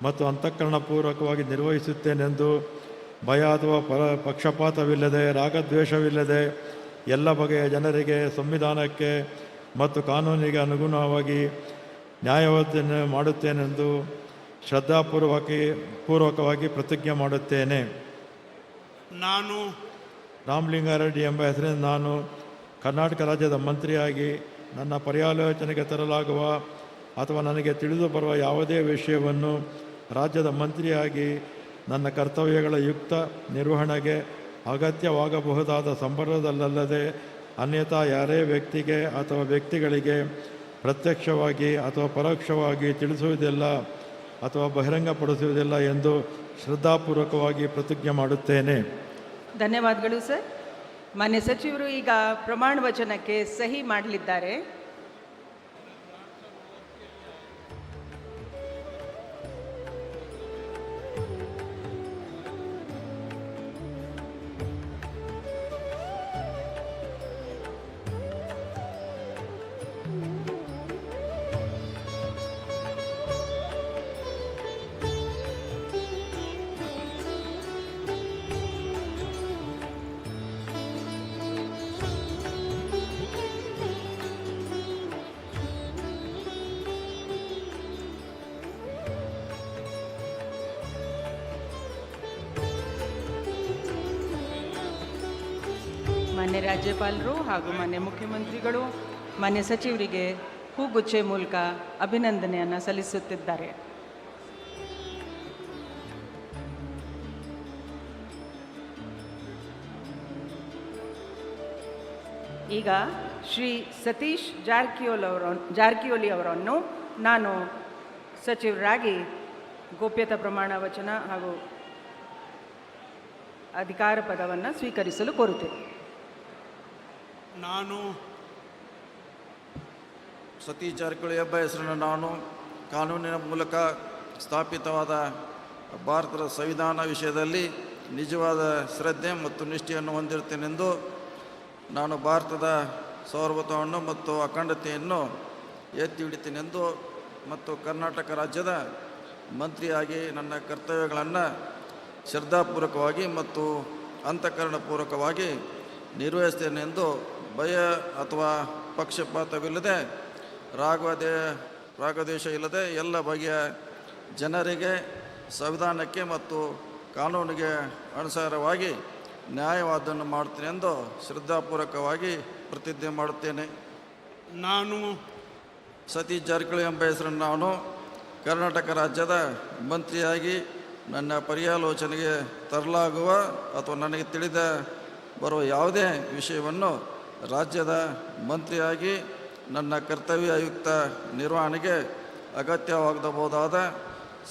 ಮತ್ತು ಅಂತಃಕರಣಪೂರ್ವಕವಾಗಿ ನಿರ್ವಹಿಸುತ್ತೇನೆಂದು ಭಯ ಅಥವಾ ಪಕ್ಷಪಾತವಿಲ್ಲದೆ ರಾಗದ್ವೇಷವಿಲ್ಲದೆ ಎಲ್ಲ ಬಗೆಯ ಜನರಿಗೆ ಸಂವಿಧಾನಕ್ಕೆ ಮತ್ತು ಕಾನೂನಿಗೆ ಅನುಗುಣವಾಗಿ ನ್ಯಾಯವನ್ನು ಮಾಡುತ್ತೇನೆಂದು ಶ್ರದ್ಧಾಪೂರ್ವಕವಾಗಿ ಪ್ರತಿಜ್ಞೆ ಮಾಡುತ್ತೇನೆ. ನಾನು ರಾಮಲಿಂಗಾರೆಡ್ಡಿ ಎಂಬ ಹೆಸರಿನ ನಾನು ಕರ್ನಾಟಕ ರಾಜ್ಯದ ಮಂತ್ರಿಯಾಗಿ ನನ್ನ ಪರ್ಯಾಲೋಚನೆಗೆ ತರಲಾಗುವ ಅಥವಾ ನನಗೆ ತಿಳಿದು ಬರುವ ಯಾವುದೇ ವಿಷಯವನ್ನು ರಾಜ್ಯದ ಮಂತ್ರಿಯಾಗಿ ನನ್ನ ಕರ್ತವ್ಯಗಳ ಯುಕ್ತ ನಿರ್ವಹಣೆಗೆ ಅಗತ್ಯವಾಗಬಹುದಾದ ಸಂದರ್ಭದಲ್ಲದೆ ಅನ್ಯಥಾ ಯಾರೇ ವ್ಯಕ್ತಿಗೆ ಅಥವಾ ವ್ಯಕ್ತಿಗಳಿಗೆ ಪ್ರತ್ಯಕ್ಷವಾಗಿ ಅಥವಾ ಪರೋಕ್ಷವಾಗಿ ತಿಳಿಸುವುದಿಲ್ಲ ಅಥವಾ ಬಹಿರಂಗಪಡಿಸುವುದಿಲ್ಲ ಎಂದು ಶ್ರದ್ಧಾಪೂರ್ವಕವಾಗಿ ಪ್ರತಿಜ್ಞೆ ಮಾಡುತ್ತೇನೆ. ಧನ್ಯವಾದಗಳು ಸರ್. ಮಾನ್ಯ ಸಚಿವರು ಈಗ ಪ್ರಮಾಣ ವಚನಕ್ಕೆ ಸಹಿ ಮಾಡಲಿದ್ದಾರೆ. ಮಾನ್ಯ ರಾಜ್ಯಪಾಲರು ಹಾಗೂ ಮಾನ್ಯ ಮುಖ್ಯಮಂತ್ರಿಗಳು ಮಾನ್ಯ ಸಚಿವರಿಗೆ ಹೂಗುಚ್ಚೆ ಮೂಲಕ ಅಭಿನಂದನೆಯನ್ನು ಸಲ್ಲಿಸುತ್ತಿದ್ದಾರೆ. ಈಗ ಶ್ರೀ ಸತೀಶ್ ಜಾರಕಿಹೊಳಿ ಅವರನ್ನು ನಾನು ಸಚಿವರಾಗಿ ಗೋಪ್ಯತಾ ಪ್ರಮಾಣ ವಚನ ಹಾಗೂ ಅಧಿಕಾರ ಪದವನ್ನು ಸ್ವೀಕರಿಸಲು ಕೋರುತ್ತೇನೆ. ನಾನು ಸತೀಶ್ ಜಾರಕಿಹೊಳಿ ಎಂಬ ಹೆಸರನ್ನು ನಾನು ಕಾನೂನಿನ ಮೂಲಕ ಸ್ಥಾಪಿತವಾದ ಭಾರತದ ಸಂವಿಧಾನ ವಿಷಯದಲ್ಲಿ ನಿಜವಾದ ಶ್ರದ್ಧೆ ಮತ್ತು ನಿಷ್ಠೆಯನ್ನು ಹೊಂದಿರುತ್ತೇನೆಂದು ನಾನು ಭಾರತದ ಸಾರ್ವಭೌಮತ್ವವನ್ನು ಮತ್ತು ಅಖಂಡತೆಯನ್ನು ಎತ್ತಿ ಹಿಡಿತೇನೆಂದು ಮತ್ತು ಕರ್ನಾಟಕ ರಾಜ್ಯದ ಮಂತ್ರಿಯಾಗಿ ನನ್ನ ಕರ್ತವ್ಯಗಳನ್ನು ಶ್ರದ್ಧಾಪೂರ್ವಕವಾಗಿ ಮತ್ತು ಅಂತಃಕರಣಪೂರ್ವಕವಾಗಿ ನಿರ್ವಹಿಸ್ತೇನೆಂದು ಭಯ ಅಥವಾ ಪಕ್ಷಪಾತವಿಲ್ಲದೆ ರಾಗದ್ವೇಷ ಇಲ್ಲದೆ ಎಲ್ಲ ಬಗೆಯ ಜನರಿಗೆ ಸಂವಿಧಾನಕ್ಕೆ ಮತ್ತು ಕಾನೂನಿಗೆ ಅನುಸಾರವಾಗಿ ನ್ಯಾಯವಾದವನ್ನು ಮಾಡುತ್ತೇನೆ ಎಂದು ಶ್ರದ್ಧಾಪೂರ್ವಕವಾಗಿ ಪ್ರತಿಜ್ಞೆ ಮಾಡುತ್ತೇನೆ. ನಾನು ಸತೀಶ್ ಜಾರಕಿಹೊಳಿ ಎಂಬ ಹೆಸರನ್ನು ನಾನು ಕರ್ನಾಟಕ ರಾಜ್ಯದ ಮಂತ್ರಿಯಾಗಿ ನನ್ನ ಪರ್ಯಾಲೋಚನೆಗೆ ತರಲಾಗುವ ಅಥವಾ ನನಗೆ ತಿಳಿದ ಬರುವ ಯಾವುದೇ ವಿಷಯವನ್ನು ರಾಜ್ಯದ ಮಂತ್ರಿಯಾಗಿ ನನ್ನ ಕರ್ತವ್ಯಯುಕ್ತ ನಿರ್ವಹಣೆಗೆ ಅಗತ್ಯವಾಗಬಹುದಾದ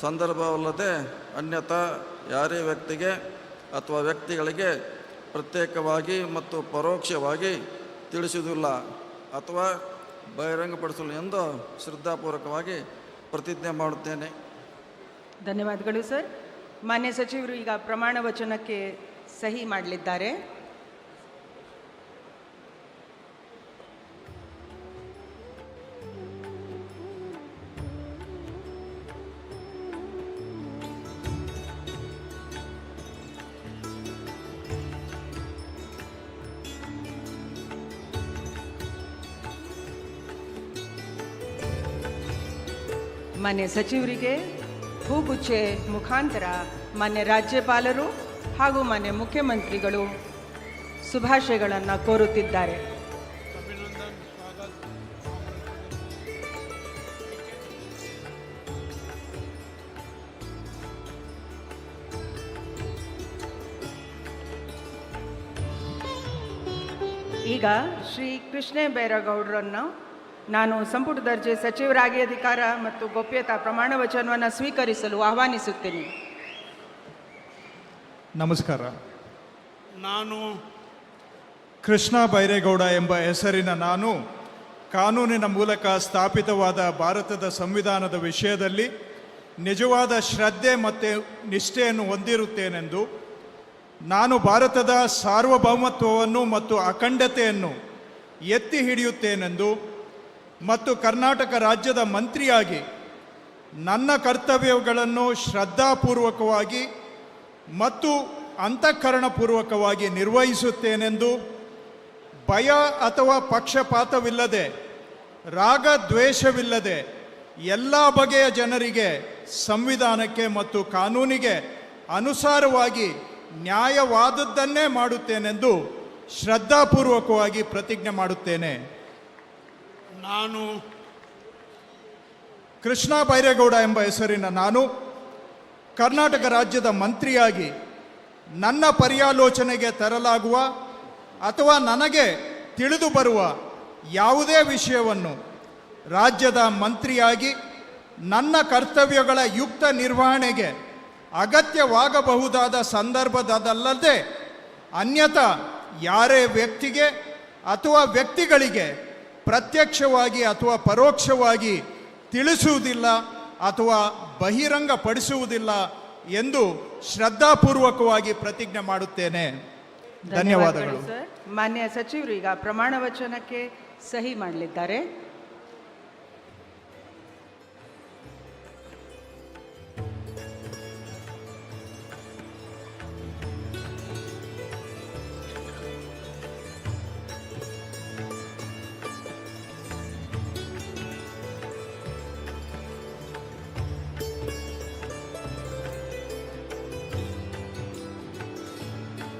ಸಂದರ್ಭವಲ್ಲದೆ ಅನ್ಯಥಾ ಯಾರೇ ವ್ಯಕ್ತಿಗೆ ಅಥವಾ ವ್ಯಕ್ತಿಗಳಿಗೆ ಪ್ರತ್ಯೇಕವಾಗಿ ಮತ್ತು ಪರೋಕ್ಷವಾಗಿ ತಿಳಿಸುವುದಿಲ್ಲ ಅಥವಾ ಬಹಿರಂಗಪಡಿಸಲು ಎಂದು ಶ್ರದ್ಧಾಪೂರ್ವಕವಾಗಿ ಪ್ರತಿಜ್ಞೆ ಮಾಡುತ್ತೇನೆ. ಧನ್ಯವಾದಗಳು ಸರ್. ಮಾನ್ಯ ಸಚಿವರು ಈಗ ಪ್ರಮಾಣ ವಚನಕ್ಕೆ ಸಹಿ ಮಾಡಲಿದ್ದಾರೆ. ಮಾನ್ಯ ಸಚಿವರಿಗೆ ಹೂಗುಚ್ಚೆ ಮುಖಾಂತರ ಮಾನ್ಯ ರಾಜ್ಯಪಾಲರು ಹಾಗೂ ಮಾನ್ಯ ಮುಖ್ಯಮಂತ್ರಿಗಳು ಶುಭಾಶಯಗಳನ್ನು ಕೋರುತ್ತಿದ್ದಾರೆ. ಅಭಿನಂದನ್ ಸ್ವಾಗತ್. ಈಗ ಶ್ರೀ ಕೃಷ್ಣ ಬೈರೇಗೌಡರನ್ನು ನಾನು ಸಂಪುಟ ದರ್ಜೆ ಸಚಿವರಾಗಿ ಅಧಿಕಾರ ಮತ್ತು ಗೋಪ್ಯತಾ ಪ್ರಮಾಣ ವಚನವನ್ನು ಸ್ವೀಕರಿಸಲು ಆಹ್ವಾನಿಸುತ್ತೇನೆ. ನಮಸ್ಕಾರ. ನಾನು ಕೃಷ್ಣ ಬೈರೇಗೌಡ ಎಂಬ ಹೆಸರಿನ ನಾನು ಕಾನೂನಿನ ಮೂಲಕ ಸ್ಥಾಪಿತವಾದ ಭಾರತದ ಸಂವಿಧಾನದ ವಿಷಯದಲ್ಲಿ ನಿಜವಾದ ಶ್ರದ್ಧೆ ಮತ್ತು ನಿಷ್ಠೆಯನ್ನು ಹೊಂದಿರುತ್ತೇನೆಂದು ನಾನು ಭಾರತದ ಸಾರ್ವಭೌಮತ್ವವನ್ನು ಮತ್ತು ಅಖಂಡತೆಯನ್ನು ಎತ್ತಿ ಹಿಡಿಯುತ್ತೇನೆಂದು ಮತ್ತು ಕರ್ನಾಟಕ ರಾಜ್ಯದ ಮಂತ್ರಿಯಾಗಿ ನನ್ನ ಕರ್ತವ್ಯಗಳನ್ನು ಶ್ರದ್ಧಾಪೂರ್ವಕವಾಗಿ ಮತ್ತು ಅಂತಃಕರಣಪೂರ್ವಕವಾಗಿ ನಿರ್ವಹಿಸುತ್ತೇನೆಂದು ಭಯ ಅಥವಾ ಪಕ್ಷಪಾತವಿಲ್ಲದೆ ರಾಗದ್ವೇಷವಿಲ್ಲದೆ ಎಲ್ಲ ಬಗೆಯ ಜನರಿಗೆ ಸಂವಿಧಾನಕ್ಕೆ ಮತ್ತು ಕಾನೂನಿಗೆ ಅನುಸಾರವಾಗಿ ನ್ಯಾಯವಾದದ್ದನ್ನೇ ಮಾಡುತ್ತೇನೆಂದು ಶ್ರದ್ಧಾಪೂರ್ವಕವಾಗಿ ಪ್ರತಿಜ್ಞೆ ಮಾಡುತ್ತೇನೆ. ನಾನು ಕೃಷ್ಣ ಬೈರೇಗೌಡ ಎಂಬ ಹೆಸರಿನ ನಾನು ಕರ್ನಾಟಕ ರಾಜ್ಯದ ಮಂತ್ರಿಯಾಗಿ ನನ್ನ ಪರ್ಯಾಲೋಚನೆಗೆ ತರಲಾಗುವ ಅಥವಾ ನನಗೆ ತಿಳಿದು ಬರುವ ಯಾವುದೇ ವಿಷಯವನ್ನು ರಾಜ್ಯದ ಮಂತ್ರಿಯಾಗಿ ನನ್ನ ಕರ್ತವ್ಯಗಳ ಯುಕ್ತ ನಿರ್ವಹಣೆಗೆ ಅಗತ್ಯವಾಗಬಹುದಾದ ಸಂದರ್ಭದಲ್ಲದೆ ಅನ್ಯಥಾ ಯಾರೇ ವ್ಯಕ್ತಿಗೆ ಅಥವಾ ವ್ಯಕ್ತಿಗಳಿಗೆ ಪ್ರತ್ಯಕ್ಷವಾಗಿ ಅಥವಾ ಪರೋಕ್ಷವಾಗಿ ತಿಳಿಸುವುದಿಲ್ಲ ಅಥವಾ ಬಹಿರಂಗಪಡಿಸುವುದಿಲ್ಲ ಎಂದು ಶ್ರದ್ಧಾಪೂರ್ವಕವಾಗಿ ಪ್ರತಿಜ್ಞೆ ಮಾಡುತ್ತೇನೆ. ಧನ್ಯವಾದಗಳು ಸರ್. ಮಾನ್ಯ ಸಚಿವರು ಈಗ ಪ್ರಮಾಣ ವಚನಕ್ಕೆ ಸಹಿ ಮಾಡಲಿದ್ದಾರೆ.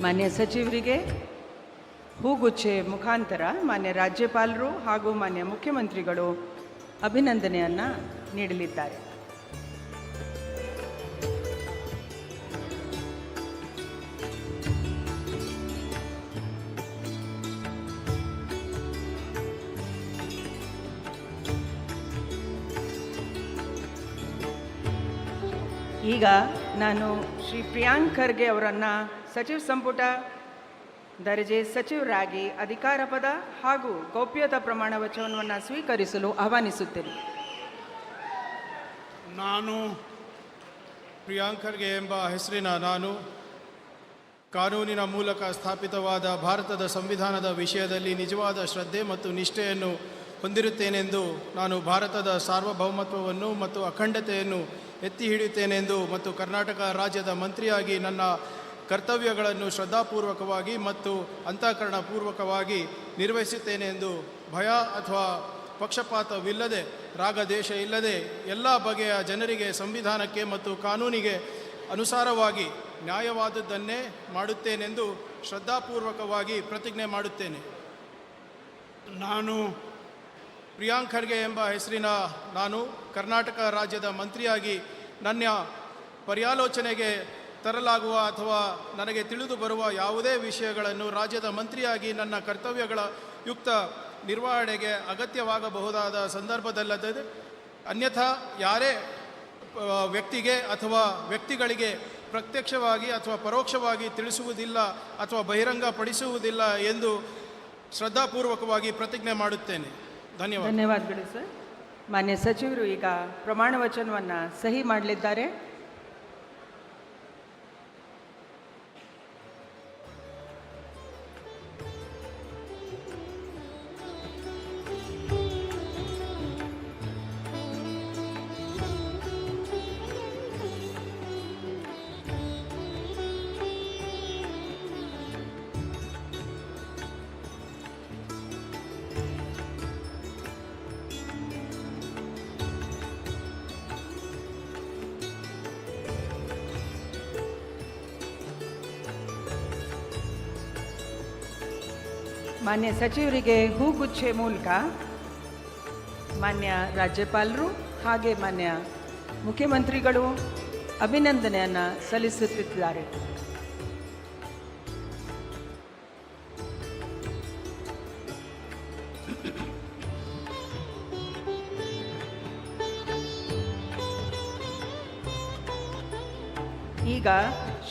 ಮಾನ್ಯ ಸಚಿವರಿಗೆ ಹೂಗುಚ್ಚೆ ಮುಖಾಂತರ ಮಾನ್ಯ ರಾಜ್ಯಪಾಲರು ಹಾಗೂ ಮಾನ್ಯ ಮುಖ್ಯಮಂತ್ರಿಗಳು ಅಭಿನಂದನೆಯನ್ನು ನೀಡಲಿದ್ದಾರೆ. ಈಗ ನಾನು ಶ್ರೀ ಪ್ರಿಯಾಂಕ್ ಖರ್ಗೆ ಅವರನ್ನು ಸಚಿವ ಸಂಪುಟ ದರ್ಜೆ ಸಚಿವರಾಗಿ ಅಧಿಕಾರ ಪದ ಹಾಗೂ ಗೌಪ್ಯತಾ ಪ್ರಮಾಣ ವಚನವನ್ನು ಸ್ವೀಕರಿಸಲು ಆಹ್ವಾನಿಸುತ್ತೇನೆ. ನಾನು ಪ್ರಿಯಾಂಕ್ ಖರ್ಗೆ ಎಂಬ ಹೆಸರಿನ ನಾನು ಕಾನೂನಿನ ಮೂಲಕ ಸ್ಥಾಪಿತವಾದ ಭಾರತದ ಸಂವಿಧಾನದ ವಿಷಯದಲ್ಲಿ ನಿಜವಾದ ಶ್ರದ್ಧೆ ಮತ್ತು ನಿಷ್ಠೆಯನ್ನು ಹೊಂದಿರುತ್ತೇನೆಂದು ನಾನು ಭಾರತದ ಸಾರ್ವಭೌಮತ್ವವನ್ನು ಮತ್ತು ಅಖಂಡತೆಯನ್ನು ಎತ್ತಿ ಹಿಡಿಯುತ್ತೇನೆಂದು ಮತ್ತು ಕರ್ನಾಟಕ ರಾಜ್ಯದ ಮಂತ್ರಿಯಾಗಿ ನನ್ನ ಕರ್ತವ್ಯಗಳನ್ನು ಶ್ರದ್ಧಾಪೂರ್ವಕವಾಗಿ ಮತ್ತು ಅಂತಃಕರಣಪೂರ್ವಕವಾಗಿ ನಿರ್ವಹಿಸುತ್ತೇನೆಂದು ಭಯ ಅಥವಾ ಪಕ್ಷಪಾತವಿಲ್ಲದೆ ರಾಗದ್ವೇಷ ಇಲ್ಲದೆ ಎಲ್ಲ ಬಗೆಯ ಜನರಿಗೆ ಸಂವಿಧಾನಕ್ಕೆ ಮತ್ತು ಕಾನೂನಿಗೆ ಅನುಸಾರವಾಗಿ ನ್ಯಾಯವಾದದ್ದನ್ನೇ ಮಾಡುತ್ತೇನೆಂದು ಶ್ರದ್ಧಾಪೂರ್ವಕವಾಗಿ ಪ್ರತಿಜ್ಞೆ ಮಾಡುತ್ತೇನೆ. ನಾನು ಪ್ರಿಯಾಂಕ್ ಖರ್ಗೆ ಎಂಬ ಹೆಸರಿನ ನಾನು ಕರ್ನಾಟಕ ರಾಜ್ಯದ ಮಂತ್ರಿಯಾಗಿ ನನ್ನ ಪರ್ಯಾಲೋಚನೆಗೆ ತರಲಾಗುವ ಅಥವಾ ನನಗೆ ತಿಳಿದು ಬರುವ ಯಾವುದೇ ವಿಷಯಗಳನ್ನು ರಾಜ್ಯದ ಮಂತ್ರಿಯಾಗಿ ನನ್ನ ಕರ್ತವ್ಯಗಳ ಯುಕ್ತ ನಿರ್ವಹಣೆಗೆ ಅಗತ್ಯವಾಗಬಹುದಾದ ಸಂದರ್ಭದಲ್ಲದೆ ಅನ್ಯಥಾ ಯಾರೇ ವ್ಯಕ್ತಿಗೆ ಅಥವಾ ವ್ಯಕ್ತಿಗಳಿಗೆ ಪ್ರತ್ಯಕ್ಷವಾಗಿ ಅಥವಾ ಪರೋಕ್ಷವಾಗಿ ತಿಳಿಸುವುದಿಲ್ಲ ಅಥವಾ ಬಹಿರಂಗಪಡಿಸುವುದಿಲ್ಲ ಎಂದು ಶ್ರದ್ಧಾಪೂರ್ವಕವಾಗಿ ಪ್ರತಿಜ್ಞೆ ಮಾಡುತ್ತೇನೆ. ಧನ್ಯವಾದಗಳು ಸರ್. ಮಾನ್ಯ ಸಚಿವರು ಈಗ ಪ್ರಮಾಣ ವಚನವನ್ನು ಸಹಿ ಮಾಡಲಿದ್ದಾರೆ. ಮಾನ್ಯ ಸಚಿವರಿಗೆ ಹೂಗುಚ್ಛೆ ಮೂಲಕ ಮಾನ್ಯ ರಾಜ್ಯಪಾಲರು ಹಾಗೆ ಮಾನ್ಯ ಮುಖ್ಯಮಂತ್ರಿಗಳು ಅಭಿನಂದನೆಯನ್ನು ಸಲ್ಲಿಸುತ್ತಿದ್ದಾರೆ. ಈಗ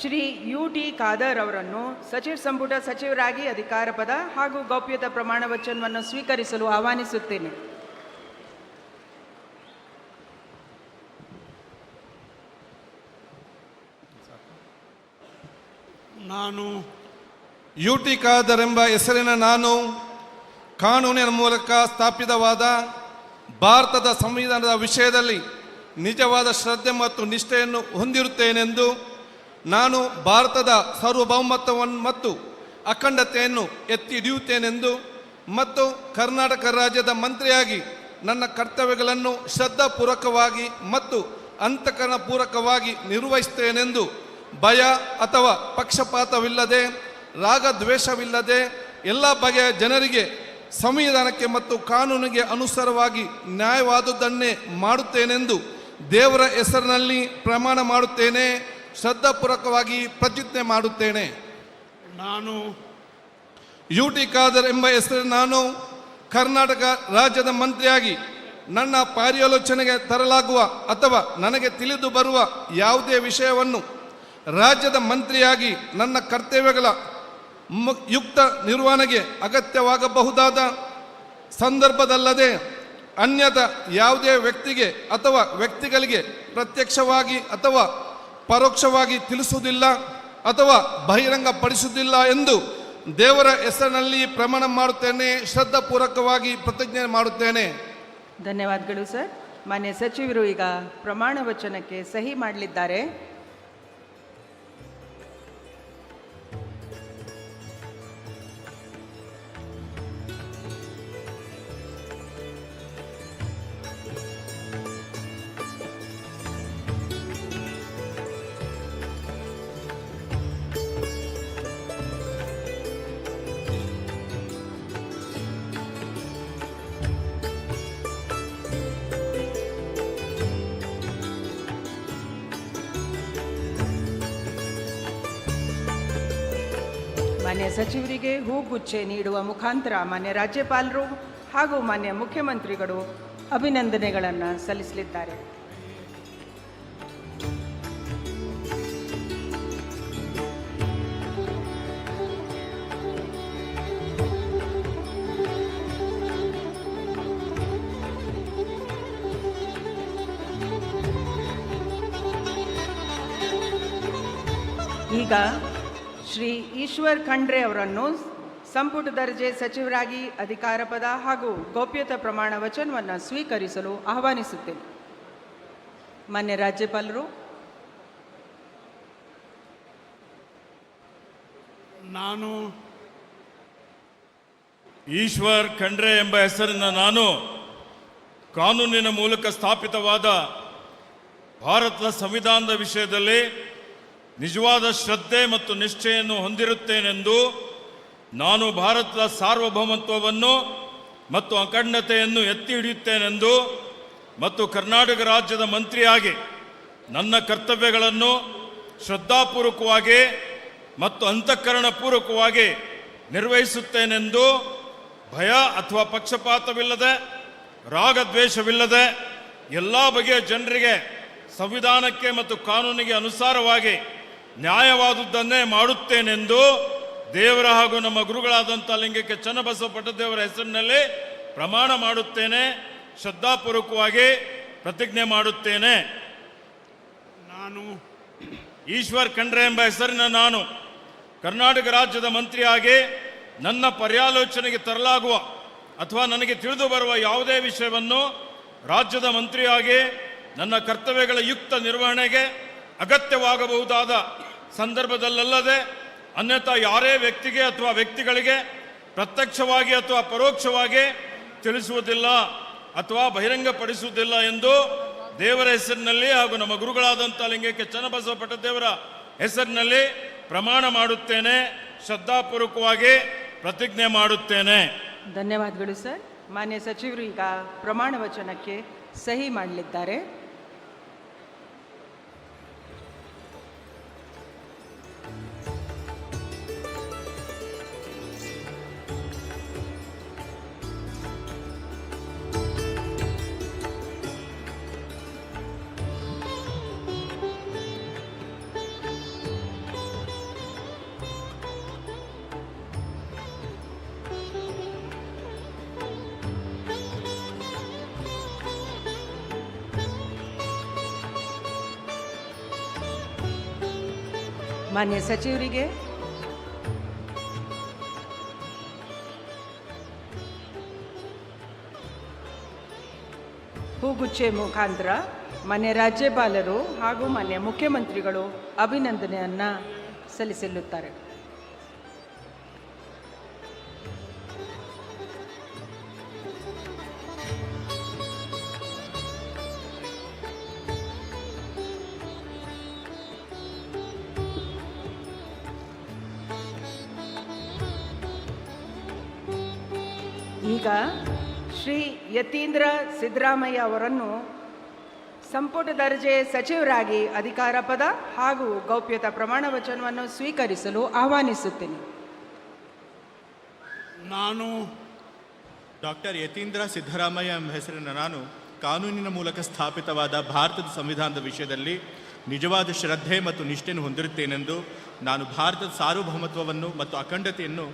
ಶ್ರೀ ಯು.ಟಿ. ಖಾದರ್ ಅವರನ್ನು ಸಚಿವ ಸಂಪುಟ ಸಚಿವರಾಗಿ ಅಧಿಕಾರ ಪದ ಹಾಗೂ ಗೌಪ್ಯತಾ ಪ್ರಮಾಣ ವಚನವನ್ನು ಸ್ವೀಕರಿಸಲು ಆಹ್ವಾನಿಸುತ್ತೇನೆ. ನಾನು ಯು.ಟಿ. ಖಾದರ್ ಎಂಬ ಹೆಸರಿನ ನಾನು ಕಾನೂನಿನ ಮೂಲಕ ಸ್ಥಾಪಿತವಾದ ಭಾರತದ ಸಂವಿಧಾನದ ವಿಷಯದಲ್ಲಿ ನಿಜವಾದ ಶ್ರದ್ಧೆ ಮತ್ತು ನಿಷ್ಠೆಯನ್ನು ಹೊಂದಿರುತ್ತೇನೆಂದು ನಾನು ಭಾರತದ ಸಾರ್ವಭೌಮತ್ವವನ್ನು ಮತ್ತು ಅಖಂಡತೆಯನ್ನು ಎತ್ತಿ ಹಿಡಿಯುತ್ತೇನೆಂದು ಮತ್ತು ಕರ್ನಾಟಕ ರಾಜ್ಯದ ಮಂತ್ರಿಯಾಗಿ ನನ್ನ ಕರ್ತವ್ಯಗಳನ್ನು ಶ್ರದ್ಧಾಪೂರ್ವಕವಾಗಿ ಮತ್ತು ಅಂತಃಕರಣಪೂರ್ವಕವಾಗಿ ನಿರ್ವಹಿಸುತ್ತೇನೆಂದು ಭಯ ಅಥವಾ ಪಕ್ಷಪಾತವಿಲ್ಲದೆ ರಾಗದ್ವೇಷವಿಲ್ಲದೆ ಎಲ್ಲ ಬಗೆಯ ಜನರಿಗೆ ಸಂವಿಧಾನಕ್ಕೆ ಮತ್ತು ಕಾನೂನಿಗೆ ಅನುಸಾರವಾಗಿ ನ್ಯಾಯವಾದುದನ್ನೇ ಮಾಡುತ್ತೇನೆಂದು ದೇವರ ಹೆಸರಿನಲ್ಲಿ ಪ್ರಮಾಣ ಮಾಡುತ್ತೇನೆ. ಶ್ರದ್ಧಾಪೂರ್ವಕವಾಗಿ ಪ್ರತಿಜ್ಞೆ ಮಾಡುತ್ತೇನೆ. ನಾನು ಯು.ಟಿ. ಖಾದರ್ ಎಂಬ ಹೆಸರಿನ ನಾನು ಕರ್ನಾಟಕ ರಾಜ್ಯದ ಮಂತ್ರಿಯಾಗಿ ನನ್ನ ಪರ್ಯಾಲೋಚನೆಗೆ ತರಲಾಗುವ ಅಥವಾ ನನಗೆ ತಿಳಿದು ಬರುವ ಯಾವುದೇ ವಿಷಯವನ್ನು ರಾಜ್ಯದ ಮಂತ್ರಿಯಾಗಿ ನನ್ನ ಕರ್ತವ್ಯಗಳ ಯುಕ್ತ ನಿರ್ವಹಣೆಗೆ ಅಗತ್ಯವಾಗಬಹುದಾದ ಸಂದರ್ಭದಲ್ಲದೆ ಅನ್ಯಥಾ ಯಾವುದೇ ವ್ಯಕ್ತಿಗೆ ಅಥವಾ ವ್ಯಕ್ತಿಗಳಿಗೆ ಪ್ರತ್ಯಕ್ಷವಾಗಿ ಅಥವಾ ಪರೋಕ್ಷವಾಗಿ ತಿಳಿಸುವುದಿಲ್ಲ ಅಥವಾ ಬಹಿರಂಗಪಡಿಸುವುದಿಲ್ಲ ಎಂದು ದೇವರ ಹೆಸರಿನಲ್ಲಿ ಪ್ರಮಾಣ ಮಾಡುತ್ತೇನೆ. ಶ್ರದ್ಧಾಪೂರ್ವಕವಾಗಿ ಪ್ರತಿಜ್ಞೆ ಮಾಡುತ್ತೇನೆ. ಧನ್ಯವಾದಗಳು ಸರ್. ಮಾನ್ಯ ಸಚಿವರು ಈಗ ಪ್ರಮಾಣ ವಚನಕ್ಕೆ ಸಹಿ ಮಾಡಲಿದ್ದಾರೆ. ಮಾನ್ಯ ಸಚಿವರಿಗೆ ಹೂಗುಚ್ಛೆ ನೀಡುವ ಮುಖಾಂತರ ಮಾನ್ಯ ರಾಜ್ಯಪಾಲರು ಹಾಗೂ ಮಾನ್ಯ ಮುಖ್ಯಮಂತ್ರಿಗಳು ಅಭಿನಂದನೆಗಳನ್ನು ಸಲ್ಲಿಸಲಿದ್ದಾರೆ. ಈಗ ಶ್ರೀ ಈಶ್ವರ್ ಖಂಡ್ರೆ ಅವರನ್ನು ಸಂಪುಟ ದರ್ಜೆ ಸಚಿವರಾಗಿ ಅಧಿಕಾರ ಪದ ಹಾಗೂ ಗೌಪ್ಯತಾ ಪ್ರಮಾಣ ವಚನವನ್ನು ಸ್ವೀಕರಿಸಲು ಆಹ್ವಾನಿಸುತ್ತೇನೆ. ಮಾನ್ಯ ರಾಜ್ಯಪಾಲರು. ನಾನು ಈಶ್ವರ್ ಖಂಡ್ರೆ ಎಂಬ ಹೆಸರಿನ ನಾನು ಕಾನೂನಿನ ಮೂಲಕ ಸ್ಥಾಪಿತವಾದ ಭಾರತದ ಸಂವಿಧಾನದ ವಿಷಯದಲ್ಲಿ ನಿಜವಾದ ಶ್ರದ್ಧೆ ಮತ್ತು ನಿಷ್ಠೆಯನ್ನು ಹೊಂದಿರುತ್ತೇನೆಂದು, ನಾನು ಭಾರತದ ಸಾರ್ವಭೌಮತ್ವವನ್ನು ಮತ್ತು ಅಖಂಡತೆಯನ್ನು ಎತ್ತಿ ಹಿಡಿಯುತ್ತೇನೆಂದು ಮತ್ತು ಕರ್ನಾಟಕ ರಾಜ್ಯದ ಮಂತ್ರಿಯಾಗಿ ನನ್ನ ಕರ್ತವ್ಯಗಳನ್ನು ಶ್ರದ್ಧಾಪೂರ್ವಕವಾಗಿ ಮತ್ತು ಅಂತಃಕರಣಪೂರ್ವಕವಾಗಿ ನಿರ್ವಹಿಸುತ್ತೇನೆಂದು ಭಯ ಅಥವಾ ಪಕ್ಷಪಾತವಿಲ್ಲದೆ, ರಾಗದ್ವೇಷವಿಲ್ಲದೆ ಎಲ್ಲ ಬಗೆಯ ಜನರಿಗೆ ಸಂವಿಧಾನಕ್ಕೆ ಮತ್ತು ಕಾನೂನಿಗೆ ಅನುಸಾರವಾಗಿ ನ್ಯಾಯವಾದುದನ್ನೇ ಮಾಡುತ್ತೇನೆಂದು ದೇವರ ಹಾಗೂ ನಮ್ಮ ಗುರುಗಳಾದಂಥ ಲಿಂಗಕ್ಕೆ ಚನ್ನಬಸವ ಪಟ್ಟದೇವರ ಹೆಸರಿನಲ್ಲಿ ಪ್ರಮಾಣ ಮಾಡುತ್ತೇನೆ. ಶ್ರದ್ಧಾಪೂರ್ವಕವಾಗಿ ಪ್ರತಿಜ್ಞೆ ಮಾಡುತ್ತೇನೆ. ನಾನು ಈಶ್ವರ್ ಖಂಡ್ರೆ ಎಂಬ ಹೆಸರಿನ ನಾನು ಕರ್ನಾಟಕ ರಾಜ್ಯದ ಮಂತ್ರಿಯಾಗಿ ನನ್ನ ಪರ್ಯಾಲೋಚನೆಗೆ ತರಲಾಗುವ ಅಥವಾ ನನಗೆ ತಿಳಿದು ಬರುವ ಯಾವುದೇ ವಿಷಯವನ್ನು ರಾಜ್ಯದ ಮಂತ್ರಿಯಾಗಿ ನನ್ನ ಕರ್ತವ್ಯಗಳ ಯುಕ್ತ ನಿರ್ವಹಣೆಗೆ ಅಗತ್ಯವಾಗಬಹುದಾದ ಸಂದರ್ಭದಲ್ಲದೆ ಅನ್ಯಥಾ ಯಾರೇ ವ್ಯಕ್ತಿಗೆ ಅಥವಾ ವ್ಯಕ್ತಿಗಳಿಗೆ ಪ್ರತ್ಯಕ್ಷವಾಗಿ ಅಥವಾ ಪರೋಕ್ಷವಾಗಿ ತಿಳಿಸುವುದಿಲ್ಲ ಅಥವಾ ಬಹಿರಂಗಪಡಿಸುವುದಿಲ್ಲ ಎಂದು ದೇವರ ಹೆಸರಿನಲ್ಲಿ ಹಾಗೂ ನಮ್ಮ ಗುರುಗಳಾದಂಥ ಲಿಂಗಕ್ಕೆ ಚನ್ನಬಸವ ಪಟ್ಟದೇವರ ಹೆಸರಿನಲ್ಲಿ ಪ್ರಮಾಣ ಮಾಡುತ್ತೇನೆ. ಶ್ರದ್ಧಾಪೂರ್ವಕವಾಗಿ ಪ್ರತಿಜ್ಞೆ ಮಾಡುತ್ತೇನೆ. ಧನ್ಯವಾದಗಳು ಸರ್. ಮಾನ್ಯ ಸಚಿವರು ಈಗ ಪ್ರಮಾಣ ವಚನಕ್ಕೆ ಸಹಿ ಮಾಡಲಿದ್ದಾರೆ. ಮಾನ್ಯ ಸಚಿವರಿಗೆ ಹೂಗುಚ್ಚೆ ಮುಖಾಂತರ ಮಾನ್ಯ ರಾಜ್ಯಪಾಲರು ಹಾಗೂ ಮಾನ್ಯ ಮುಖ್ಯಮಂತ್ರಿಗಳು ಅಭಿನಂದನೆಯನ್ನು ಸಲ್ಲಿಸಲಿದ್ದಾರೆ. ಈಗ ಶ್ರೀ ಯತೀಂದ್ರ ಸಿದ್ದರಾಮಯ್ಯ ಅವರನ್ನು ಸಂಪುಟ ದರ್ಜೆ ಸಚಿವರಾಗಿ ಅಧಿಕಾರ ಪದ ಹಾಗೂ ಗೌಪ್ಯತಾ ಪ್ರಮಾಣ ವಚನವನ್ನು ಸ್ವೀಕರಿಸಲು ಆಹ್ವಾನಿಸುತ್ತೇನೆ. ನಾನು ಡಾಕ್ಟರ್ ಯತೀಂದ್ರ ಸಿದ್ದರಾಮಯ್ಯ ಎಂಬ ಹೆಸರಿನ ನಾನು ಕಾನೂನಿನ ಮೂಲಕ ಸ್ಥಾಪಿತವಾದ ಭಾರತದ ಸಂವಿಧಾನದ ವಿಷಯದಲ್ಲಿ ನಿಜವಾದ ಶ್ರದ್ಧೆ ಮತ್ತು ನಿಷ್ಠೆಯನ್ನು ಹೊಂದಿರುತ್ತೇನೆಂದು, ನಾನು ಭಾರತದ ಸಾರ್ವಭೌಮತ್ವವನ್ನು ಮತ್ತು ಅಖಂಡತೆಯನ್ನು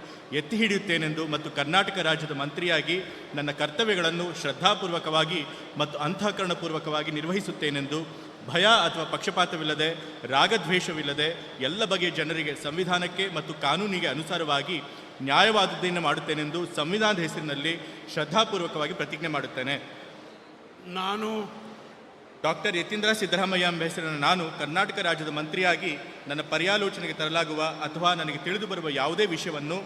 ಎತ್ತಿ ಹಿಡಿಯುತ್ತೇನೆಂದು ಮತ್ತು ಕರ್ನಾಟಕ ರಾಜ್ಯದ ಮಂತ್ರಿಯಾಗಿ ನನ್ನ ಕರ್ತವ್ಯಗಳನ್ನು ಶ್ರದ್ಧಾಪೂರ್ವಕವಾಗಿ ಮತ್ತು ಅಂತಃಕರಣಪೂರ್ವಕವಾಗಿ ನಿರ್ವಹಿಸುತ್ತೇನೆಂದು ಭಯ ಅಥವಾ ಪಕ್ಷಪಾತವಿಲ್ಲದೆ, ರಾಗದ್ವೇಷವಿಲ್ಲದೆ ಎಲ್ಲ ಬಗೆಯ ಜನರಿಗೆ ಸಂವಿಧಾನಕ್ಕೆ ಮತ್ತು ಕಾನೂನಿಗೆ ಅನುಸಾರವಾಗಿ ನ್ಯಾಯವಾದದ್ದನ್ನು ಮಾಡುತ್ತೇನೆಂದು ಸಂವಿಧಾನದ ಹೆಸರಿನಲ್ಲಿ ಶ್ರದ್ಧಾಪೂರ್ವಕವಾಗಿ ಪ್ರತಿಜ್ಞೆ ಮಾಡುತ್ತೇನೆ. ನಾನು ಡಾಕ್ಟರ್ ಯತೀಂದ್ರ ಸಿದ್ದರಾಮಯ್ಯ ಎಂಬ ಹೆಸರಿನ ನಾನು ಕರ್ನಾಟಕ ರಾಜ್ಯದ ಮಂತ್ರಿಯಾಗಿ ನನ್ನ ಪರ್ಯಾಲೋಚನೆಗೆ ತರಲಾಗುವ ಅಥವಾ ನನಗೆ ತಿಳಿದು ಬರುವ ಯಾವುದೇ ವಿಷಯವನ್ನು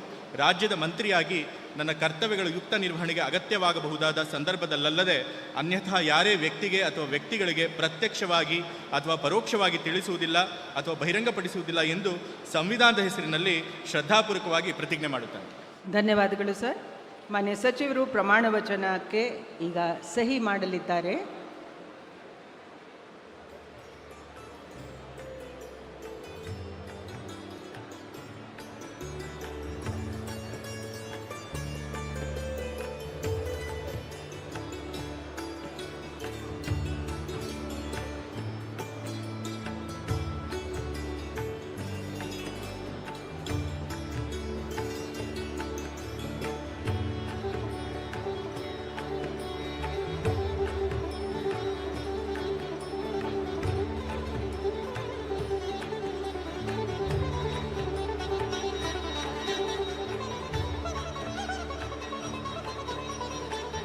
ರಾಜ್ಯದ ಮಂತ್ರಿಯಾಗಿ ನನ್ನ ಕರ್ತವ್ಯಗಳ ಯುಕ್ತ ನಿರ್ವಹಣೆಗೆ ಅಗತ್ಯವಾಗಬಹುದಾದ ಸಂದರ್ಭದಲ್ಲದೆ ಅನ್ಯಥಾ ಯಾರೇ ವ್ಯಕ್ತಿಗೆ ಅಥವಾ ವ್ಯಕ್ತಿಗಳಿಗೆ ಪ್ರತ್ಯಕ್ಷವಾಗಿ ಅಥವಾ ಪರೋಕ್ಷವಾಗಿ ತಿಳಿಸುವುದಿಲ್ಲ ಅಥವಾ ಬಹಿರಂಗಪಡಿಸುವುದಿಲ್ಲ ಎಂದು ಸಂವಿಧಾನದ ಹೆಸರಿನಲ್ಲಿ ಶ್ರದ್ಧಾಪೂರ್ವಕವಾಗಿ ಪ್ರತಿಜ್ಞೆ ಮಾಡುತ್ತೇನೆ. ಧನ್ಯವಾದಗಳು ಸರ್. ಮಾನ್ಯ ಸಚಿವರು ಪ್ರಮಾಣ ವಚನಕ್ಕೆ ಈಗ ಸಹಿ ಮಾಡಲಿದ್ದಾರೆ.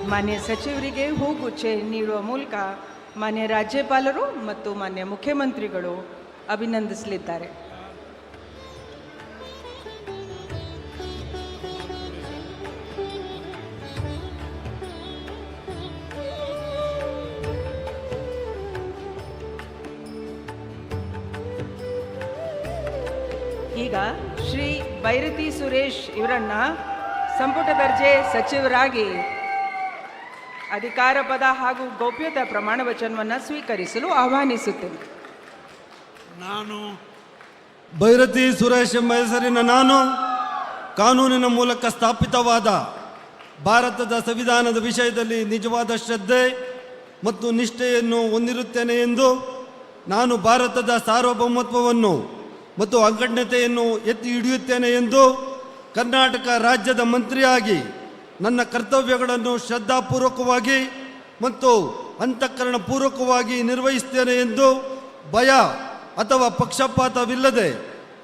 ಮಾನ್ಯ ಸಚಿವರಿಗೆ ಹೂಗುಚ್ಛೆ ನೀಡುವ ಮೂಲಕ ಮಾನ್ಯ ರಾಜ್ಯಪಾಲರು ಮತ್ತು ಮಾನ್ಯ ಮುಖ್ಯಮಂತ್ರಿಗಳು ಅಭಿನಂದಿಸಲಿದ್ದಾರೆ. ಈಗ ಶ್ರೀ ಬೈರತಿ ಸುರೇಶ್ ಇವರನ್ನ ಸಂಪುಟ ದರ್ಜೆ ಸಚಿವರಾಗಿ ಅಧಿಕಾರ ಪದ ಹಾಗೂ ಗೌಪ್ಯತಾ ಪ್ರಮಾಣ ವಚನವನ್ನು ಸ್ವೀಕರಿಸಲು ಆಹ್ವಾನಿಸುತ್ತೇನೆ. ನಾನು ಬೈರತಿ ಸುರೇಶ್ ಎಂಬ ಹೆಸರಿನ ನಾನು ಕಾನೂನಿನ ಮೂಲಕ ಸ್ಥಾಪಿತವಾದ ಭಾರತದ ಸಂವಿಧಾನದ ವಿಷಯದಲ್ಲಿ ನಿಜವಾದ ಶ್ರದ್ಧೆ ಮತ್ತು ನಿಷ್ಠೆಯನ್ನು ಹೊಂದಿರುತ್ತೇನೆ ಎಂದು ನಾನು ಭಾರತದ ಸಾರ್ವಭೌಮತ್ವವನ್ನು ಮತ್ತು ಅಖಂಡತೆಯನ್ನು ಎತ್ತಿ ಹಿಡಿಯುತ್ತೇನೆ ಎಂದು ಕರ್ನಾಟಕ ರಾಜ್ಯದ ಮಂತ್ರಿಯಾಗಿ ನನ್ನ ಕರ್ತವ್ಯಗಳನ್ನು ಶ್ರದ್ಧಾಪೂರ್ವಕವಾಗಿ ಮತ್ತು ಅಂತಃಕರಣಪೂರ್ವಕವಾಗಿ ನಿರ್ವಹಿಸ್ತೇನೆ ಎಂದು ಭಯ ಅಥವಾ ಪಕ್ಷಪಾತವಿಲ್ಲದೆ